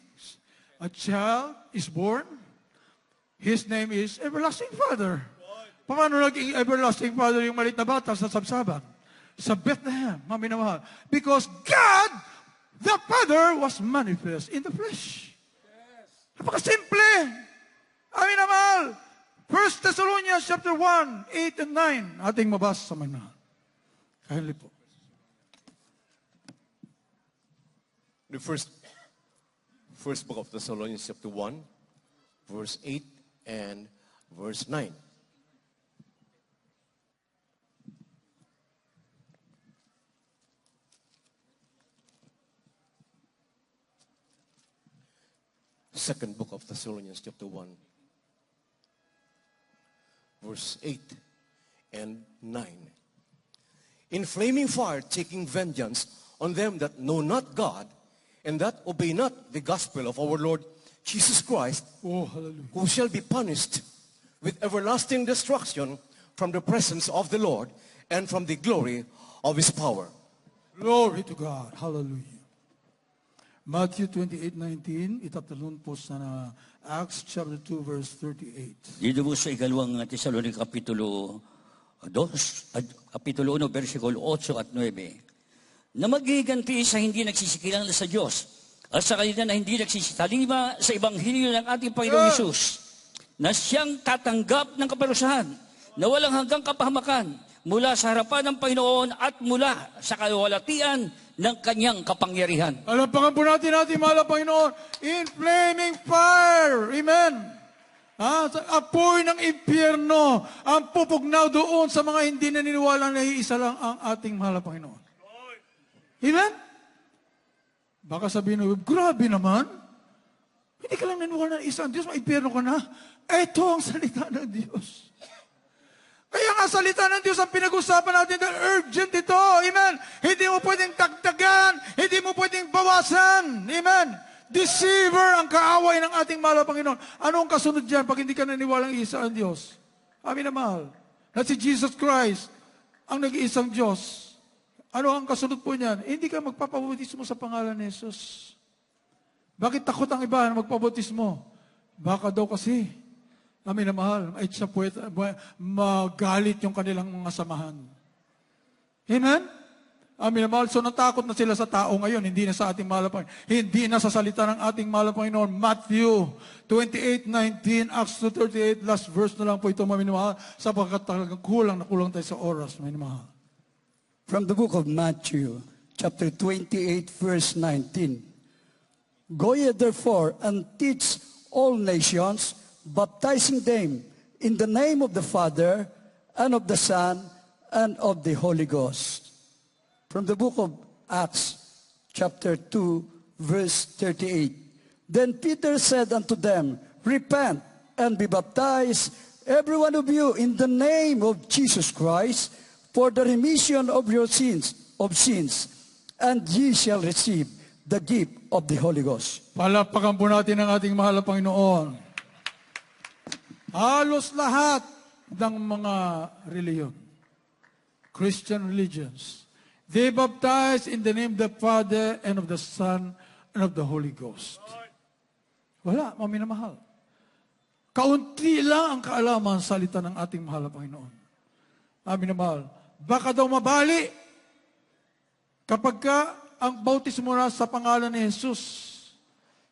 a child is born. His name is Everlasting Father. Paano naging Everlasting Father yung maliit na bata sa sabsaban? Sa Bethlehem, mami na mahal. Because God, the Father, was manifest in the flesh. Napakasimple. Amin na mahal. 1 Thessalonians chapter 1, 8 and 9. Ating mabasa sa mga mahal. Kindly po. The first book of Thessalonians chapter 1, verse 8 and verse 9. Second book of Thessalonians chapter 1, verse 8 and 9. In flaming fire, taking vengeance on them that know not God, and that obey not the gospel of our Lord Jesus Christ, Oh, hallelujah. who shall be punished with everlasting destruction from the presence of the Lord and from the glory of his power. Glory to God. Hallelujah. Matthew 28:19, itatalon po sa Acts chapter 2, verse 38. Dito po sa ikalawang Tesalonica Kapitulo 2, Kapitulo 1, versikulo 8 at 9, na magiganti sa hindi nagsisikilang sa Diyos at sa kanila na hindi nagsisitalima sa Ebanghelyo ng ating Panginoong Hesus, na siyang tatanggap ng kaparusahan na walang hanggang kapahamakan mula sa harapan ng Panginoon at mula sa kaluwalhatian ng kanyang kapangyarihan. Alapakan po natin mahal na Panginoon, in flaming fire. Amen. Sa apoy ng impyerno, ang pupugnaw doon sa mga hindi naniniwala na iisa lang ang ating mahal na Panginoon. Amen? Baka sabihin mo, grabe naman. Hindi ka lang naniniwala na isa ang Diyos, maimpyerno ka na. Ito ang salita ng Diyos. Kaya nga salita ng Diyos ang pinag-usapan natin dahil urgent ito. Amen. Hindi mo pwedeng tagtagan. Hindi mo pwedeng bawasan. Amen. Deceiver ang kaaway ng ating mahal na Panginoon. Ano ang kasunod dyan pag hindi ka naniwalang isa ang Diyos? Amin na mahal. Na si Jesus Christ ang nag-iisang Diyos. Ano ang kasunod po niyan? Hindi ka magpapabautismo sa pangalan ni Jesus. Bakit takot ang iba na magpabautismo? Baka daw kasi amin na mahal, ay siya magalit yung kanilang mga samahan. Amen? Amin na mahal. So natakot na sila sa tao ngayon, hindi na sa ating mahal na Panginoon. Hindi na sa salita ng ating mahal na Panginoon. Matthew 28:19, Acts 2:38, last verse na lang po ito, maminamahal, sapagkat talagang kulang na kulang tayo sa oras, maminamahal. From the book of Matthew, chapter 28, verse 19. Go ye therefore and teach all nations, baptizing them in the name of the Father, and of the Son, and of the Holy Ghost. From the book of Acts, chapter 2, verse 38. Then Peter said unto them, repent and be baptized, every one of you, in the name of Jesus Christ, for the remission of your sins, and ye shall receive the gift of the Holy Ghost. Palakpakan po natin ang ating mahal na Panginoon. Halos lahat ng mga reliyon, Christian religions, they baptize in the name of the Father and of the Son and of the Holy Ghost. Wala, maminamahal. Kaunti lang ang kaalaman sa salita ng ating mahal na Panginoon. Amin na mahal. Baka daw mabali kapag ka ang bautismo na sa pangalan ni Jesus.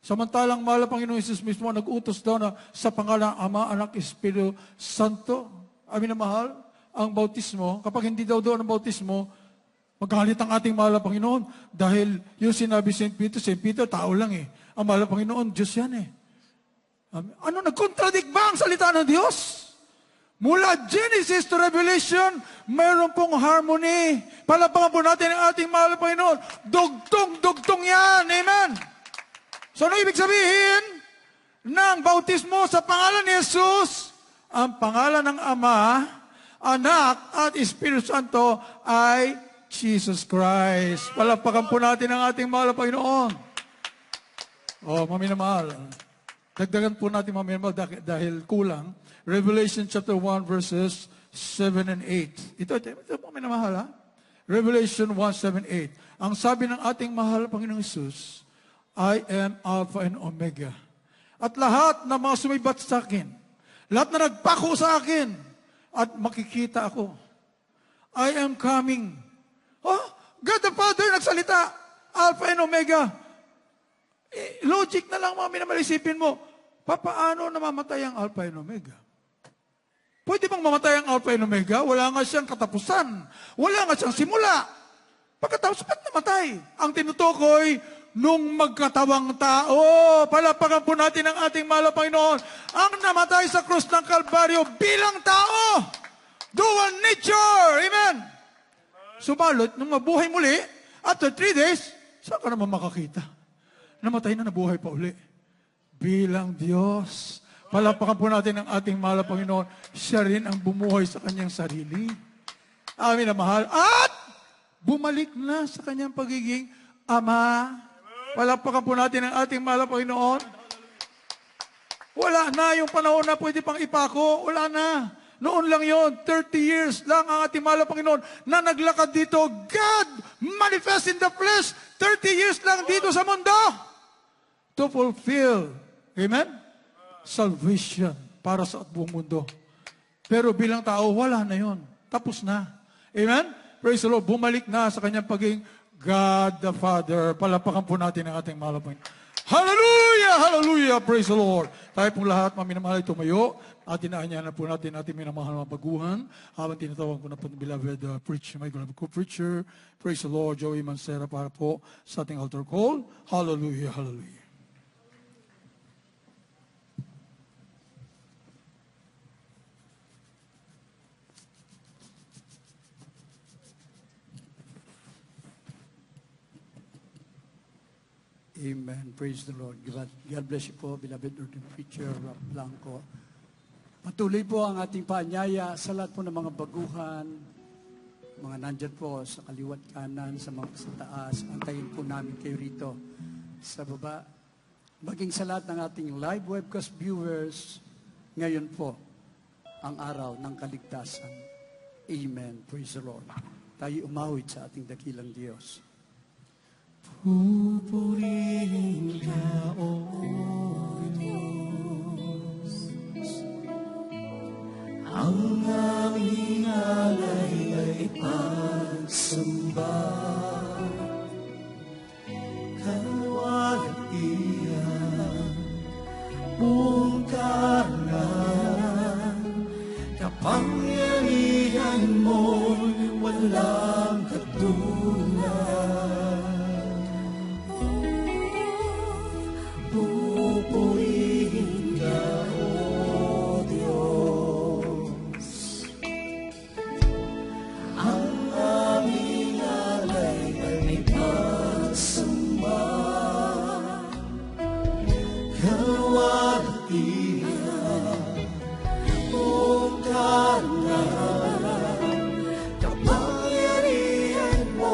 Samantalang mahal na Panginoon Jesus mismo nag-utos daw na sa pangalan ng Ama, Anak, Espiritu Santo. Amin na mahal, ang bautismo, kapag hindi daw doon ang bautismo, magalit ang ating mahal na Panginoon. Dahil yung sinabi St. Peter, tao lang eh. Ang mahal na Panginoon, Diyos yan eh. Ano, nag-contradict ba ang salita ng Diyos? Mula Genesis to Revelation, mayroon pong harmony. Palapangan po natin ang ating mahal na Panginoon. Dugtong yan. Amen. So, ano ibig sabihin ng bautismo sa pangalan ni Jesus? Ang pangalan ng Ama, Anak, at Espiritu Santo ay Jesus Christ. Palapakan po natin ang ating mahal na Panginoon. Maminamahal. Dagdagan po natin maminamahal dahil kulang. Revelation chapter 1 verses 7 and 8. Ito maminamahal ha. Revelation 1, 7, 8. Ang sabi ng ating mahal na Panginoong Jesus, I am Alpha and Omega. At lahat na mga sumibat sa akin, lahat na nagpako sa akin, at makikita ako. I am coming. God the Father nagsalita, Alpha and Omega. Logic na lang mga minamalisipin mo, paano namamatay ang Alpha and Omega? Pwede bang mamatay ang Alpha and Omega? Wala nga siyang katapusan. Wala nga siyang simula. Pagkatapos, ba't namatay? Ang tinutukoy, nung magkatawang tao. Palapakan po natin ang ating mahal na Panginoon. Ang namatay sa krus ng Kalbaryo bilang tao. Dual nature. Amen. Subalot, nung mabuhay muli, after 3 days, saan ka naman makakita? Namatay na, nabuhay pa uli. Bilang Diyos. Palapakan po natin ang ating mahal na Panginoon. Siya rin ang bumuhay sa kanyang sarili. Amin na mahal. At bumalik na sa kanyang pagiging Ama. Palapakan po natin ang ating mahal na Panginoon. Wala na yung panahon na pwede pang ipako. Wala na. Noon lang yon, 30 years lang ang ating mahal na Panginoon na naglakad dito. God manifest in the flesh. 30 years lang dito sa mundo to fulfill, amen, salvation para sa buong mundo. Pero bilang tao, wala na yon. Tapos na. Amen? Praise the Lord. Bumalik na sa kanyang pagiging God the Father. Palapakan po natin ang ating mahal na Panginoon. Hallelujah! Hallelujah! Praise the Lord. Tayo pong lahat, maminamahal, tumayo. At inaanyahan po natin ating minamahal na baguhan. Habang tinatawag ko na po ng beloved preacher, my beloved co-preacher. Praise the Lord, Joey Mancera, para po sa ating altar call. Hallelujah! Hallelujah! Amen. Praise the Lord. God bless you po, beloved ordained preacher Rob Blanco. Patuloy po ang ating paanyaya sa lahat po ng mga baguhan, mga nandyan po sa kaliwat kanan, sa taas. Antayin po namin kayo rito sa baba. Maging sa lahat ng ating live webcast viewers, ngayon po ang araw ng kaligtasan. Amen. Praise the Lord. Tayo umawit sa ating dakilang Diyos. Pupurihin ka, O Diyos, ang aming alay ay pagsamba, kalwalhatian, buong karangalan, kapangyarihan mo'y walang katulad. Pupurihin ka, O Diyos, ang aming alay ay pagsamba, kalwalhatian, buong karangalan, kapangyarihan mo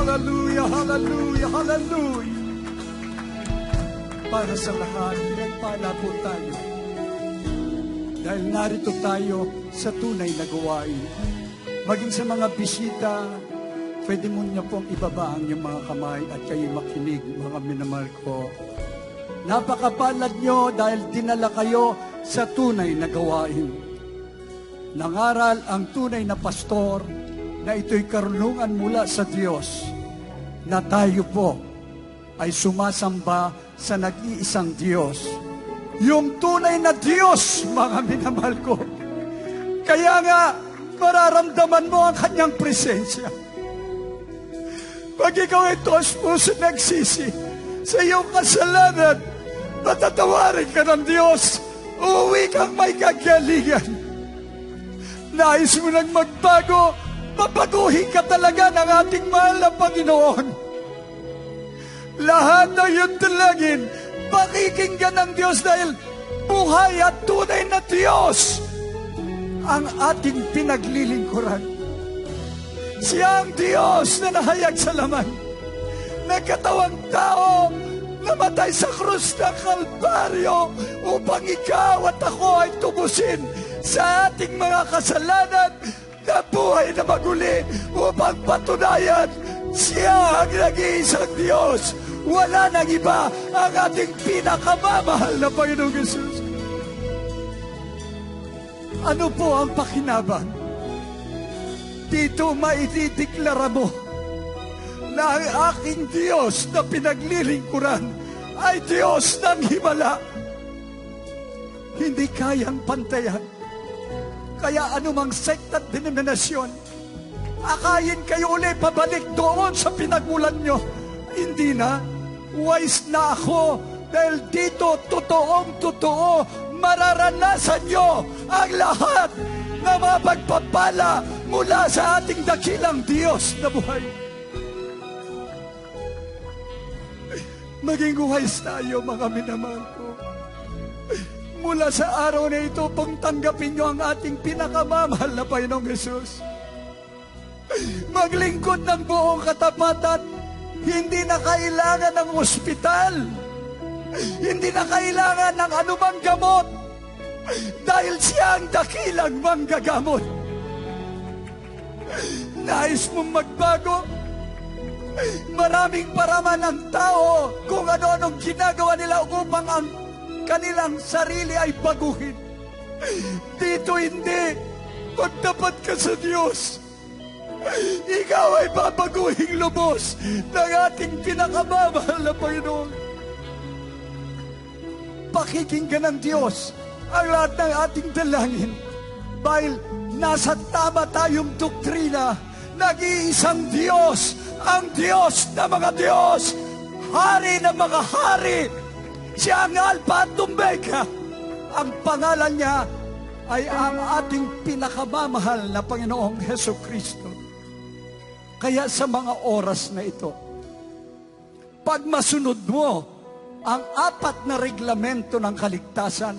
Hallelujah, hallelujah, hallelujah. Para sa lahat, pinagpala po tayo. Dahil narito tayo sa tunay na gawain. Maging sa mga bisita, pwede mo niya pong ibaba ang iyong mga kamay at kayo makinig, mga minamahal ko. Napakapalad nyo dahil dinala kayo sa tunay na gawain. Nangaral ang tunay na pastor na ito'y karunungan mula sa Diyos na tayo po ay sumasamba sa nag-iisang Diyos. Yung tunay na Diyos, mga minamahal ko. Kaya nga, mararamdaman mo ang kanyang presensya. Pag ikaw ay tos puso nagsisi sa iyong kasalanan, matatawarin ka ng Diyos. Uuwi kang may kagalingan. Nais mo nang magbago, mabaguhin ka talaga ng ating mahal na Panginoon. Lahat ng iyong dalangin, pakikinggan ng Diyos dahil buhay at tunay na Diyos ang ating pinaglilingkuran. Siya ang Diyos na nahayag sa laman, nagkatawang tao, namatay sa krus ng Kalbaryo upang ikaw at ako ay tubusin sa ating mga kasalanan na buhay na maguli upang patunayan siya ang nag-iisang Diyos. Wala nang iba ang ating pinakamamahal na Panginoong Jesus. Ano po ang pakinabang? Dito maitideklara mo na ang aking Diyos na pinaglilingkuran ay Diyos ng himala. Hindi kayang pantayan. Kaya anumang sekta at denominasyon, akayin kayo ulit pabalik doon sa pinagmulan nyo. Hindi na. Wise na ako dahil dito totoong-totoo mararanasan nyo ang lahat na mga pagpapala mula sa ating dakilang Diyos na buhay. Maging wise tayo, mga minamahal ko. Mula sa araw na ito, pong tanggapin nyo ang ating pinakamamahal na Panginoong Jesus. Maglingkod ng buong katapatan. Hindi na kailangan ng ospital. Hindi na kailangan ng anumang gamot. Dahil siya ang dakilang manggagamot. Nais mong magbago? Maraming paraman ng tao kung ano-anong ginagawa nila upang ang kanilang sarili ay baguhin. Dito hindi. Magtapat ka sa Diyos. Ikaw ay babaguhin lubos ng ating pinakamamahal na Panginoon. Pakikinggan ng Diyos ang lahat ng ating dalangin dahil nasa tama tayong doktrina. Nag-iisang Diyos, ang Diyos na mga Diyos, Hari ng mga hari. Siya ang Alpha at Omega. Ang pangalan niya ay ang ating pinakamamahal na Panginoong Hesukristo. Kaya sa mga oras na ito, pag masunod mo ang 4 na reglamento ng kaligtasan,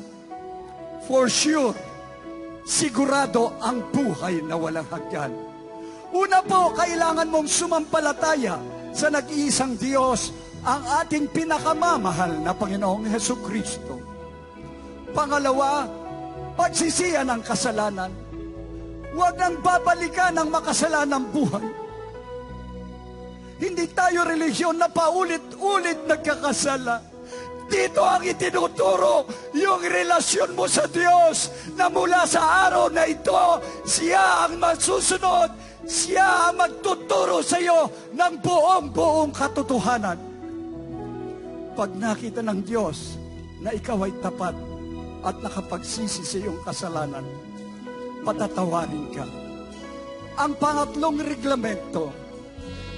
for sure, sigurado ang buhay na walang hanggan. Una po, kailangan mong sumampalataya sa nag-iisang Diyos, ang ating pinakamamahal na Panginoong Hesukristo. Pangalawa, pagsisihan ng kasalanan. Huwag nang babalikan ang makasalanang buhay. Hindi tayo relihiyon na paulit-ulit nagkakasala. Dito ang itinuturo yung relasyon mo sa Diyos na mula sa araw na ito, siya ang masusunod, siya ang magtuturo sa iyo ng buong katotohanan. Pag nakita ng Diyos na ikaw ay tapat at nakapagsisi sa iyong kasalanan, patatawarin ka. Ang pangatlong reglamento,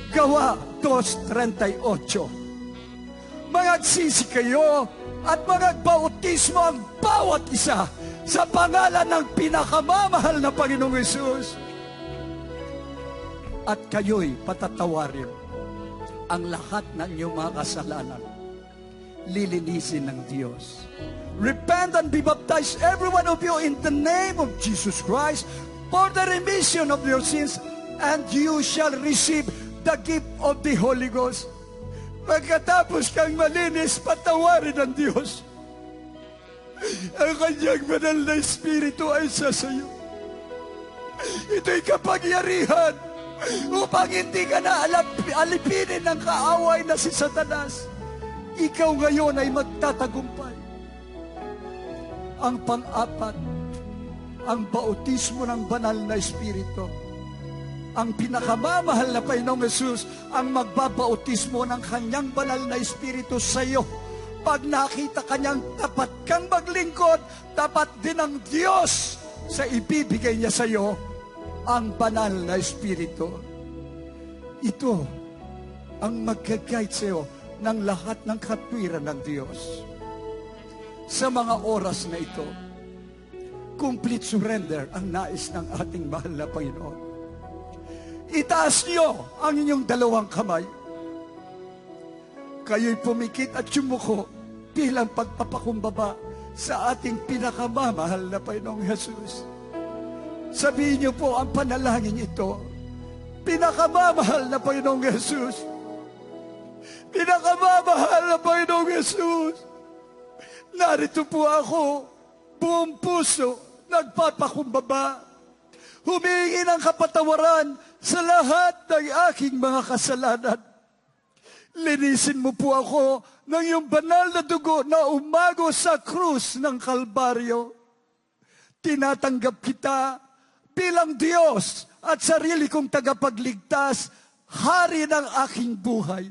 Gawa 2:38. Magagsisi kayo at magbautismo ang bawat isa sa pangalan ng pinakamamahal na Panginoong Jesus. At kayo'y patatawarin. Ang lahat ng inyong mga kasalanan, lilinisin ng Diyos. Repent and be baptized, every one of you, in the name of Jesus Christ, for the remission of your sins, and you shall receive the gift of the Holy Ghost. Pagkatapos kang malinis, patawarin ng Diyos. Ang kanyang banal na Espiritu ay sasayo. Ito'y kapangyarihan upang hindi ka na alipinin ng kaaway na si Satanas. Ikaw ngayon ay magtatagumpay. Ang pang-apat, ang bautismo ng banal na Espiritu. Ang pinakamamahal na Panginoong Hesus ang magbabautismo ng kanyang banal na Espiritu sa iyo. Pag nakita kanyang tapat kang maglingkod, tapat din ang Diyos sa ibibigay niya sa iyo ang banal na Espiritu. Ito ang mag-guide sa iyo ng lahat ng katwiran ng Diyos. Sa mga oras na ito, complete surrender ang nais ng ating mahal na Panginoon. Itaas niyo ang inyong dalawang kamay. Kayo'y pumikit at sumuko bilang pagpapakumbaba sa ating pinakamamahal na Panginoong Jesus. Sabihin niyo po ang panalangin ito. Pinakamamahal na Panginoong Jesus. Pinakamamahal na Panginoong Jesus. Narito po ako, buong puso, nagpapakumbaba. Humingi ng kapatawaran sa lahat ng aking mga kasalanan. Linisin mo po ako ng iyong banal na dugo na umago sa krus ng Kalbaryo. Tinatanggap kita bilang Diyos at sarili kong tagapagligtas, hari ng aking buhay.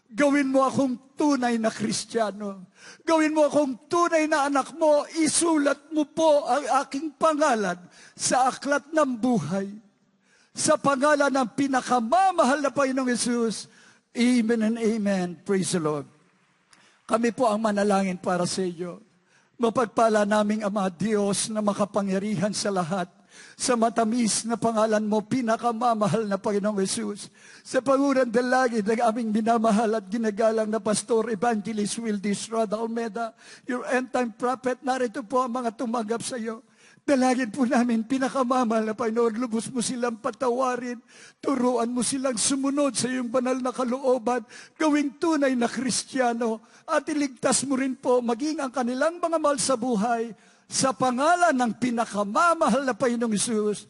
Gawin mo akong tunay na Kristiyano. Gawin mo akong tunay na anak mo. Isulat mo po ang aking pangalan sa aklat ng buhay. Sa pangalan ng pinakamamahal na Panginoong Hesus. Amen and amen. Praise the Lord. Kami po ang manalangin para sa iyo. Mapagpala naming Ama Diyos na makapangyarihan sa lahat. Sa matamis na pangalan mo, pinakamamahal na Panginoong Hesus. Sa pangunan dalangin ng aming minamahal at ginagalang na Pastor Evangelist Wildy Estrada Almeda, your end-time prophet, narito po ang mga tumanggap sa iyo. Dalangin po namin, pinakamamahal na Panginoon, lubos mo silang patawarin, turuan mo silang sumunod sa iyong banal na kalooban, gawing tunay na Kristiyano, at iligtas mo rin po maging ang kanilang mga mahal sa buhay, sa pangalan ng pinakamamahal na Panginoong Hesus.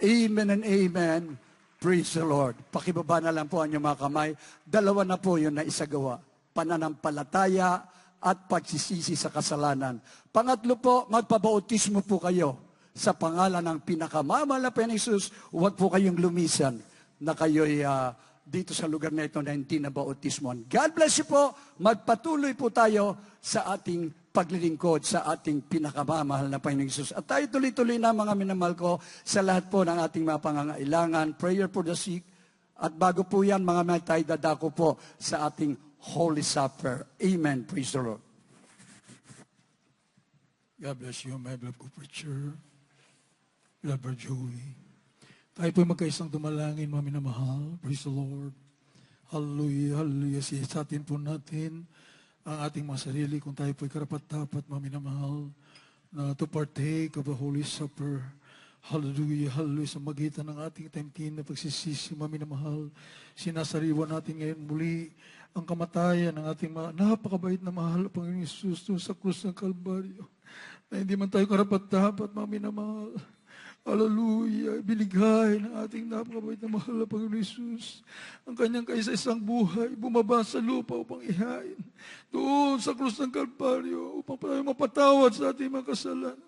Amen and amen. Praise the Lord. Pakibaba na lang po ang inyong mga kamay. Dalawa na po yun na isagawa. Pananampalataya at pagsisisi sa kasalanan. Pangatlo po, magpabautismo po kayo sa pangalan ng pinakamamahal na Panginoong Hesus. Huwag po kayong lumisan na kayo'y dito sa lugar na ito na hindi na bautismoan. God bless you po. Magpatuloy po tayo sa ating paglilingkod sa ating pinakamamahal na Panginoong Hesus. At tayo tuloy-tuloy na mga minamahal ko sa lahat po ng ating mga pangangailangan, prayer for the sick. At bago po yan, mga may tayo dadako po sa ating Holy Supper. Amen. Praise the Lord. God bless you, my beloved co-preacher, beloved Joey. Tayo po magkaisang dumalangin, mga minamahal. Praise the Lord. Hallelujah, hallelujah. Sisatin po natin ang ating mga sarili kung tayo po'y karapat-dapat, mga minamahal, na to partake of the Holy Supper. Hallelujah, hallelujah. Sa magitan ng ating taimtim na pagsisisi, mga minamahal, sinasariwa natin ngayon muli ang kamatayan ng ating mga napakabait na mahal na Panginoong Hesus sa krus ng Kalbaryo, na hindi man tayo karapat-dapat, mga minamahal. Hallelujah. Binigay ng ating napakabait na mahal na Panginoon Hesus ang kanyang kaisa-isang buhay, bumaba sa lupa upang ihain doon sa krus ng Kalbaryo upang tayo mapatawad sa ating mga kasalanan.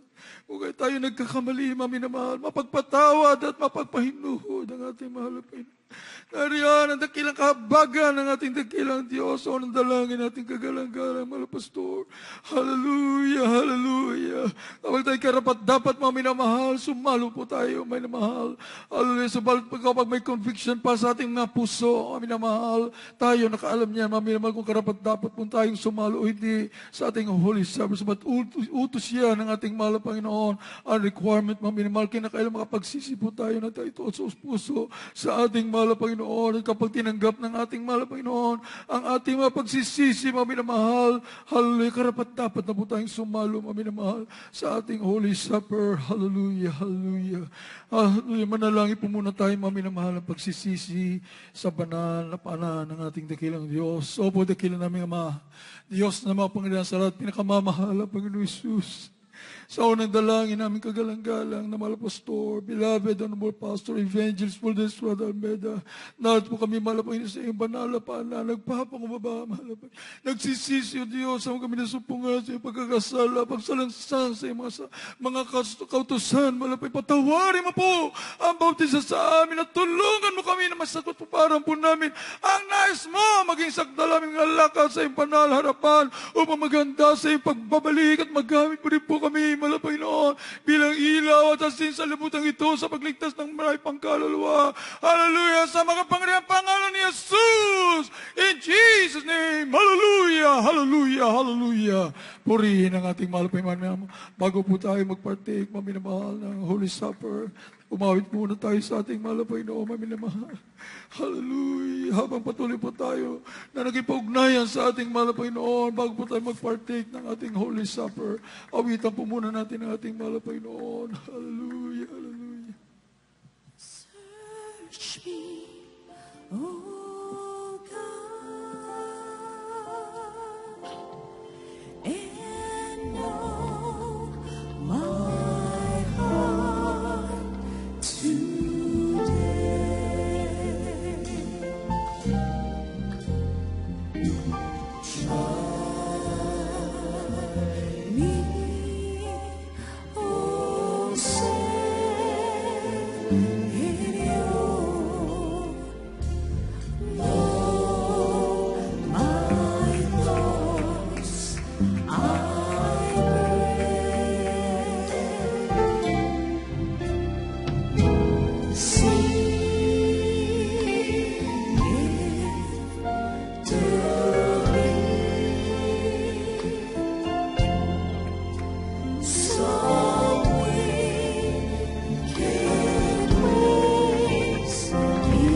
Kung kaya tayo nagkakamali, mga minamahal, mapagpatawad at mapagpahinuhod ang ating mahal na Panginoon. Nariyan ang dakilang kahabagan ng ating dakilang Diyos o ng dalangin nating kagalang-galang, mga pastor. Hallelujah, hallelujah. Kapag tayo karapat dapat, mga minamahal, sumalo po tayo, mga minamahal. Hallelujah. Subalit kapag may conviction pa sa ating mga puso, mga minamahal, tayo nakaalam niyan, mga minamahal, kung karapat dapat po tayong sumalo o hindi sa ating Holy Supper. Subalit utos yan ng ating mahal na Panginoon, ang requirement, mga minamahal, kinakailan makapagsisi po tayo na tayo ito sa puso sa ating mahal na Panginoon Panginoon. At kapag tinanggap ng ating mahal na Panginoon, ang ating mga pagsisisi, mga minamahal, hallelujah, karapat-dapat na po tayong sumalo, mga minamahal, sa ating Holy Supper. Hallelujah, hallelujah. Hallelujah, manalangin po muna tayo, mga minamahal, ng pagsisisi sa banal na paanan ng ating dakilang Diyos. Opo, dakilang naming Ama, Diyos na mga Panginoon sa lahat, pinakamamahal, Panginoon Isus. Sa unang dalangin namin kagalang-galang na mahal pastor, beloved honorable pastor, evangelist Fuldes Rod Almeda, nalat po kami malapangin sa iyong banal na paanan, nagpapangumaba, malapang, nagsisisi o Diyos, sa kami nasupungan sa iyong pagkakasala, pagsalansang sa iyong mga kautusan, malapang, patawarin mo po ang bautisa sa amin at tulungan mo kami na masagot po parang po namin ang nais mo, maging sakdal aming alakad sa iyong banal harapan upang maganda sa iyong pagbabalik at magamit mo rin po kami, mahal na Panginoon, bilang ilaw at asin sa libutan ito sa pagligtas ng maraming pangkaluluwa. Hallelujah! Sa mga pangyarihan pangalan ni Jesus! In Jesus' name! Hallelujah! Hallelujah! Hallelujah! Purihin ang ating mahal na Panginoon. Bago po tayo magpartake, maminamahal ng Holy Supper, umawit muna tayo sa ating mahal na Panginoon, maminamahal. Hallelujah! Habang patuloy po tayo na naging paugnayan sa ating mahal na Panginoon, bago po tayo magpartake ng ating Holy Supper, awitan po muna natin ang ating mahal na Panginoon. Hallelujah! Hallelujah! Search me, O God, and know my heart today. Try me, O Savior. Know my thoughts, I pray. See it to me. Some wicked ways in me.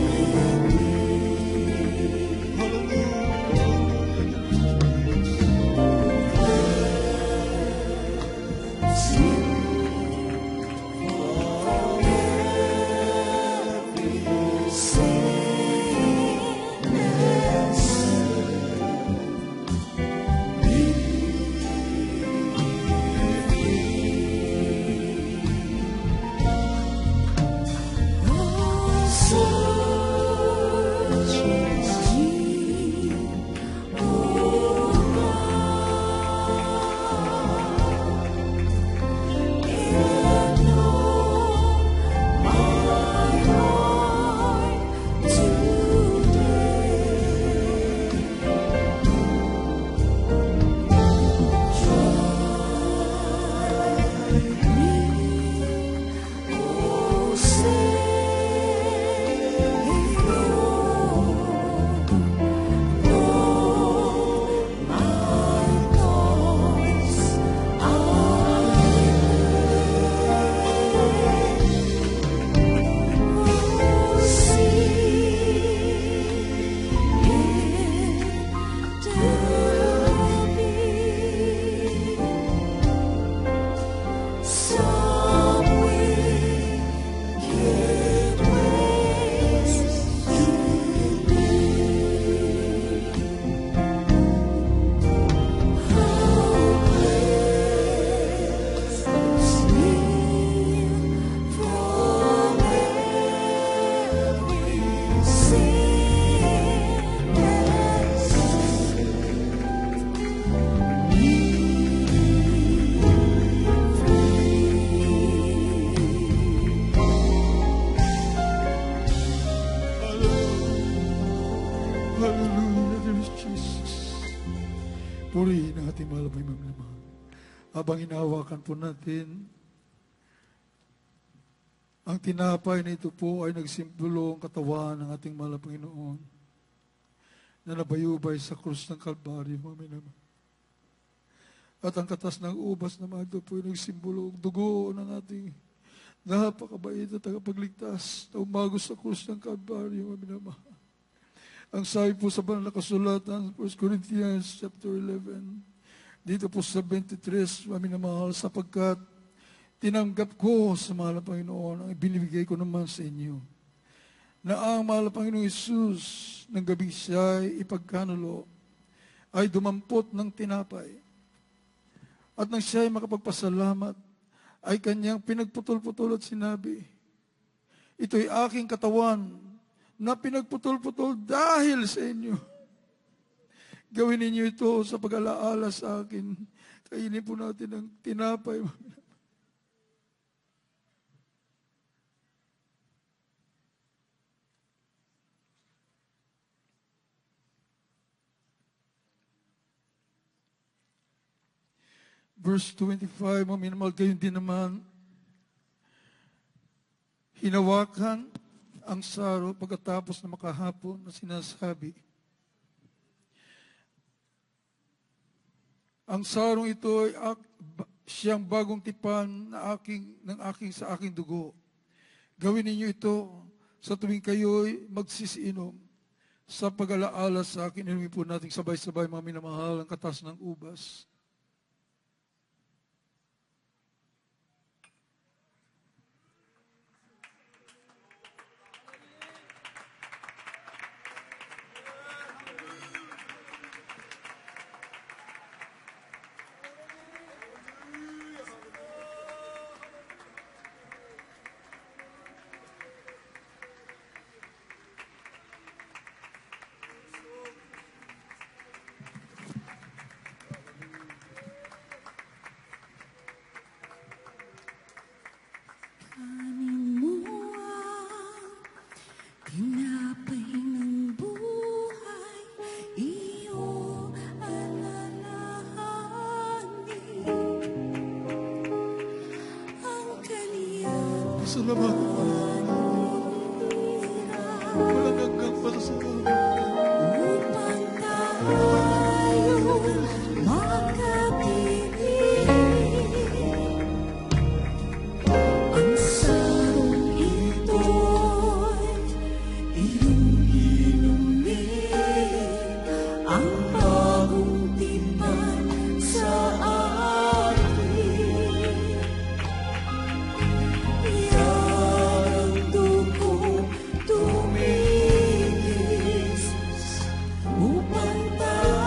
Hallelujah, dear Jesus. Purihin ang ating mahal na Panginoon. Habang inahawakan po natin, ang tinapay na ito po ay nagsimbolo ang katawan ng ating mahal na Panginoon na nabayubay sa krus ng Kalbaryo, mga minamahal. At ang katas ng ubas naman ito po ay nagsimbolo ang dugo ng ating napakabait na tagapagligtas na umagos sa krus ng Kalbaryo, ang minamahal. Ang sabi po sa banal na kasulatan, 1 Corinthians chapter 11, dito po sa 23, ang minamahal, sapagkat tinanggap ko sa mahal na Panginoon ang ibinibigay ko naman sa inyo, na ang mahal na Panginoong Isus ng gabi siya ay ipagkanulo, ay dumampot ng tinapay. At nang siya ay makapagpasalamat, ay kanyang pinagputol-putol at sinabi, ito'y aking katawan na pinagputol-putol dahil sa inyo. Gawin ninyo ito sa pag-alaala sa akin. Kainin po natin ang tinapay. Verse 25, minamahal, gayon din naman, hinawakan ang saro pagkatapos na makahapon na sinasabi, ang sarong ito ay siyang bagong tipan sa aking dugo. Gawin ninyo ito sa tuwing kayo'y magsisiinom sa pag-alaala sa akin. Inumin po natin sabay-sabay, mga minamahal, ang katas ng ubas. Kanin mo ang tinapay ng buhay, iyong alalahanin. Ang kaniyang Salamat. Walang hanggang pasasalamat. upang tayo makatinig. Ang sarong ito'y iyong inumin, ang bagong tipan sa akin. Yan ang dugong tumigis upang tayo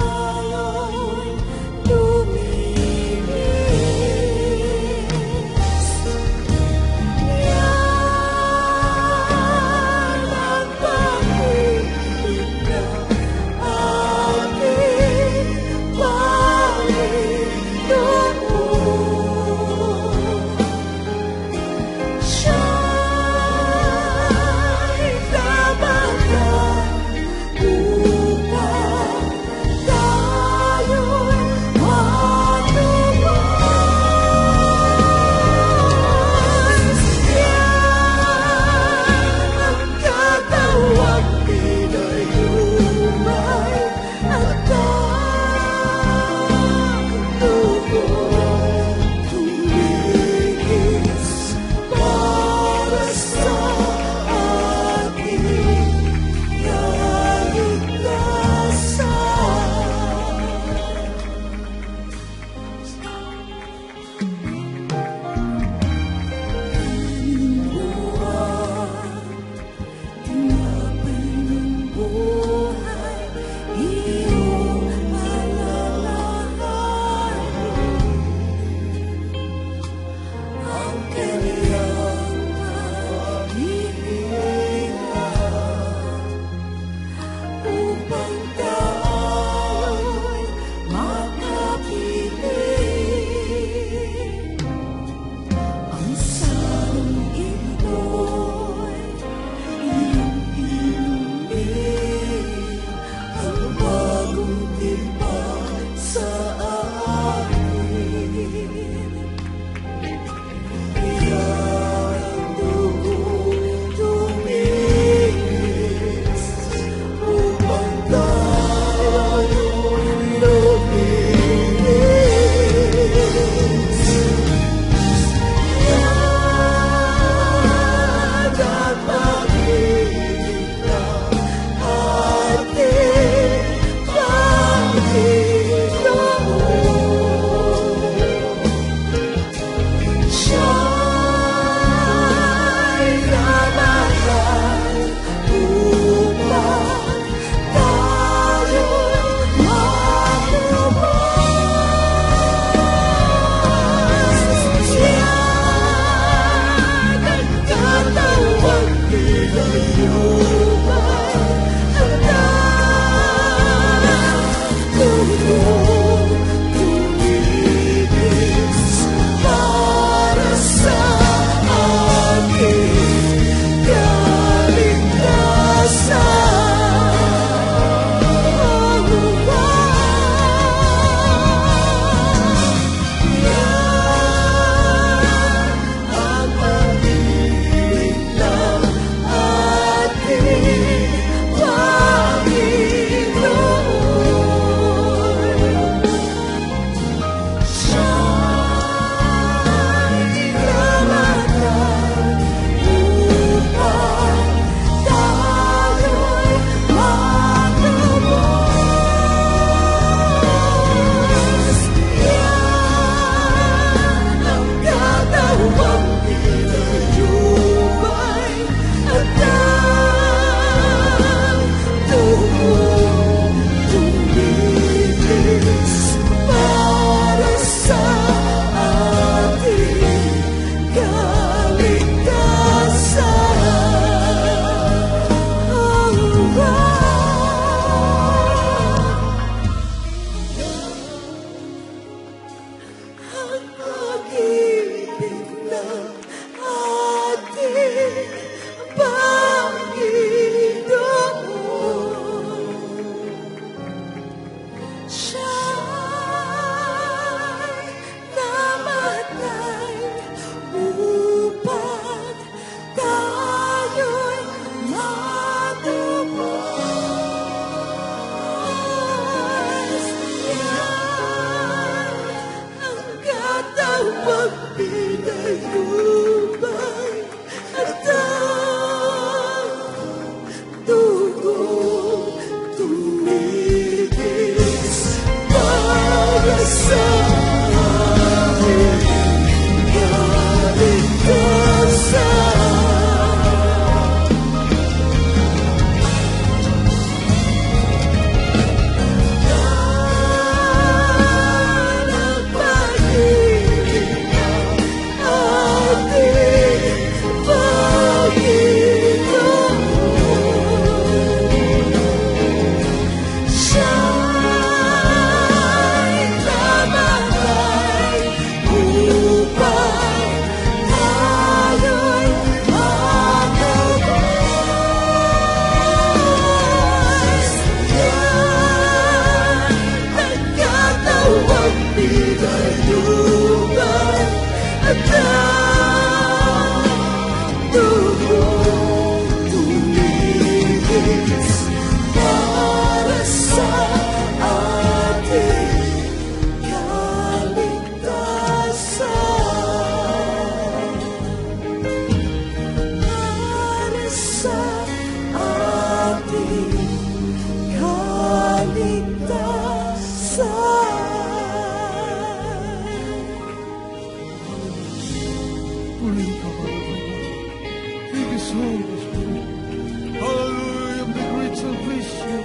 Hallelujah, the great salvation.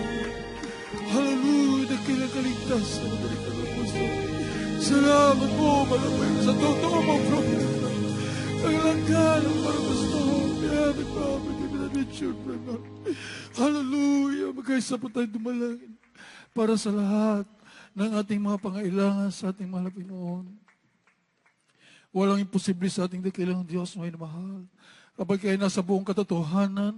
Hallelujah, dakilang kaligtasan. Salamat po, malapit sa totoo mong propeta. Ang langgalang para gusto mo. Kayamit mo, magiging children. Hallelujah, magkaisa po tayo dumalangin para sa lahat ng ating mga pangailangan sa ating mahal na Pinoon. Walang imposible sa ating dakilang Diyos, may namahal. Kapag kayo nasa buong katotohanan,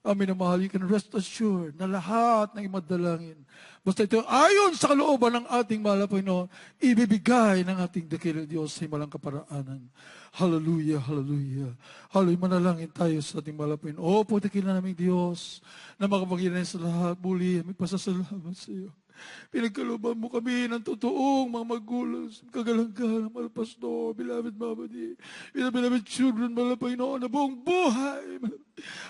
amin na mahal, you can rest assured na lahat ng imadalangin, basta ito ayon sa kalooban ng ating mahal na Panginoon, ibibigay ng ating dakilang Diyos sa himalang kaparaanan. Hallelujah, hallelujah. Hallelujah, manalangin tayo sa ating mahal na Panginoon. Opo, dakilang naming Diyos, na makapagilan sa lahat, muli, may pasasalamat sa iyo. Pinagkalooban mo kami ng totoong mga magulang, kagalang-galang, mahal pastor, beloved Mama D, beloved children, mahal Panginoon, na buong buhay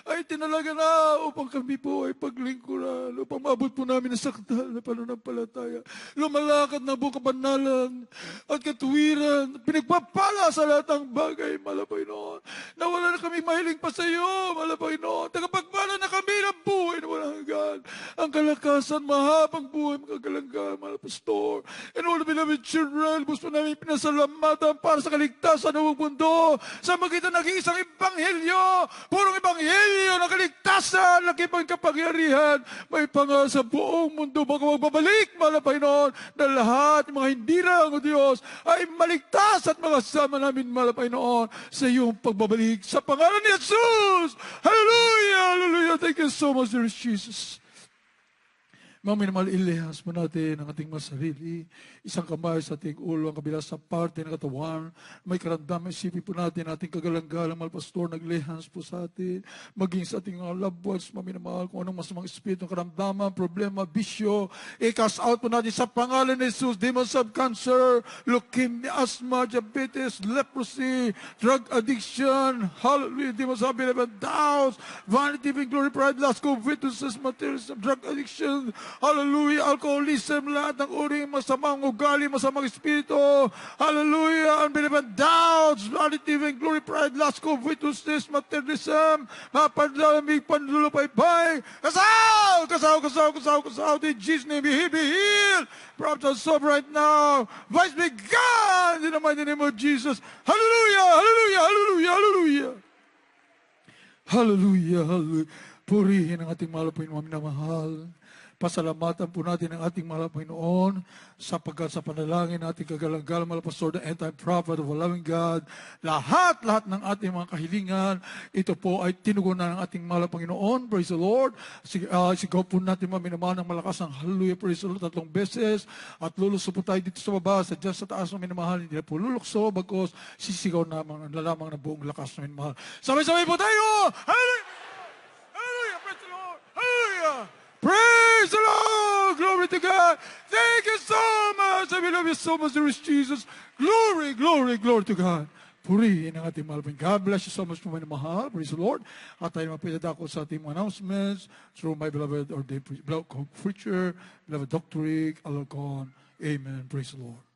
ay tinalaga na upang kami po ay paglingkuran, upang maabot po namin ang sakdal na pananampalataya. Lumalakad na buong kabanalan at katuwiran, pinagpapala sa lahat ng bagay, mahal Panginoon, na wala na kami mahiling pa sa iyo, mahal Panginoon, tagapagpala na kami ng buhay na walang hanggan. Ang ang kalakasan, mahabang buhay, makagalangan, mga pastor. And all the beloved children, gusto namin pinasalamatan para sa kaligtasan ng buong mundo. Sa magitan naging isang ebanghelyo, purong ebanghelyo ng kaligtasan, nakipang kapangyarihan, may pangal sa buong mundo, bago magbabalik, mahal na Panginoon, na lahat ng mga hindi lang o Diyos ay maligtas at makasama namin, mahal na Panginoon, sa iyong pagbabalik. Sa pangalan ni Jesus! Hallelujah! Hallelujah! Thank you so much, dear Jesus. Mga minamahal, ilihas mo natin ang ating mga sarili. Isang kamay sa ating ulo, ang kabila sa parte ng katawan. May karamdaman, isipin po natin ating kagalang-galang, mahal pastor, naglihas po sa atin. Maging sa ating mga loved ones, mga minamahal, kung anong masamang espiritu, karamdaman, problema, bisyo, i-cast out po natin sa pangalan ni Jesus. Demons of cancer, leukemia, asthma, diabetes, leprosy, drug addiction, hallelujah, demons of doubts, vanity, vainglory, pride, lust, covetousness, materialism, drug addiction, hallelujah, alcoholism, lahat ng uring masamang ugali, masamang espiritu, hallelujah, unbelief and doubts, vanity, vainglory, pride, lust, covetousness, materialism, mapanlamig, panlulupay-pay, kasaw, in Jesus' name, be healed, problems solved right now, vice be gone, in the mighty name of Jesus, hallelujah, hallelujah, hallelujah, hallelujah, hallelujah, hallelujah, purihin ang ating mahal po yung mga minamahal. Pasalamatan po natin ang ating mahal Panginoon sapagkat sa panalangin natin kagalang-galang mahal Pastor, the anti-prophet of a loving God, lahat ng ating mga kahilingan, ito po ay tinugunan ng ating mahal Panginoon. Praise the Lord. Sigaw po natin maminamahal ng malakas ng hallelujah, praise the Lord, 3 beses. At luluso po tayo dito sa baba, sa dyan sa taas ng minamahal, hindi na po lulukso, bagkos sisigaw naman ang lalamang ng buong lakas ng minamahal. Sabay-sabay po tayo! Hallelujah! Hallelujah! Praise the Lord! Hallelujah! Praise the Lord! Glory to God! Thank you so much! I love you so much, dear Jesus. Glory, glory, glory to God. Purihin ang ating mahal. God bless you so much po, mga mahal. Praise the Lord. At tayo mapitadako sa ating mga announcements through my beloved preacher, beloved Dr. Rick Alarcon. Amen. Praise the Lord.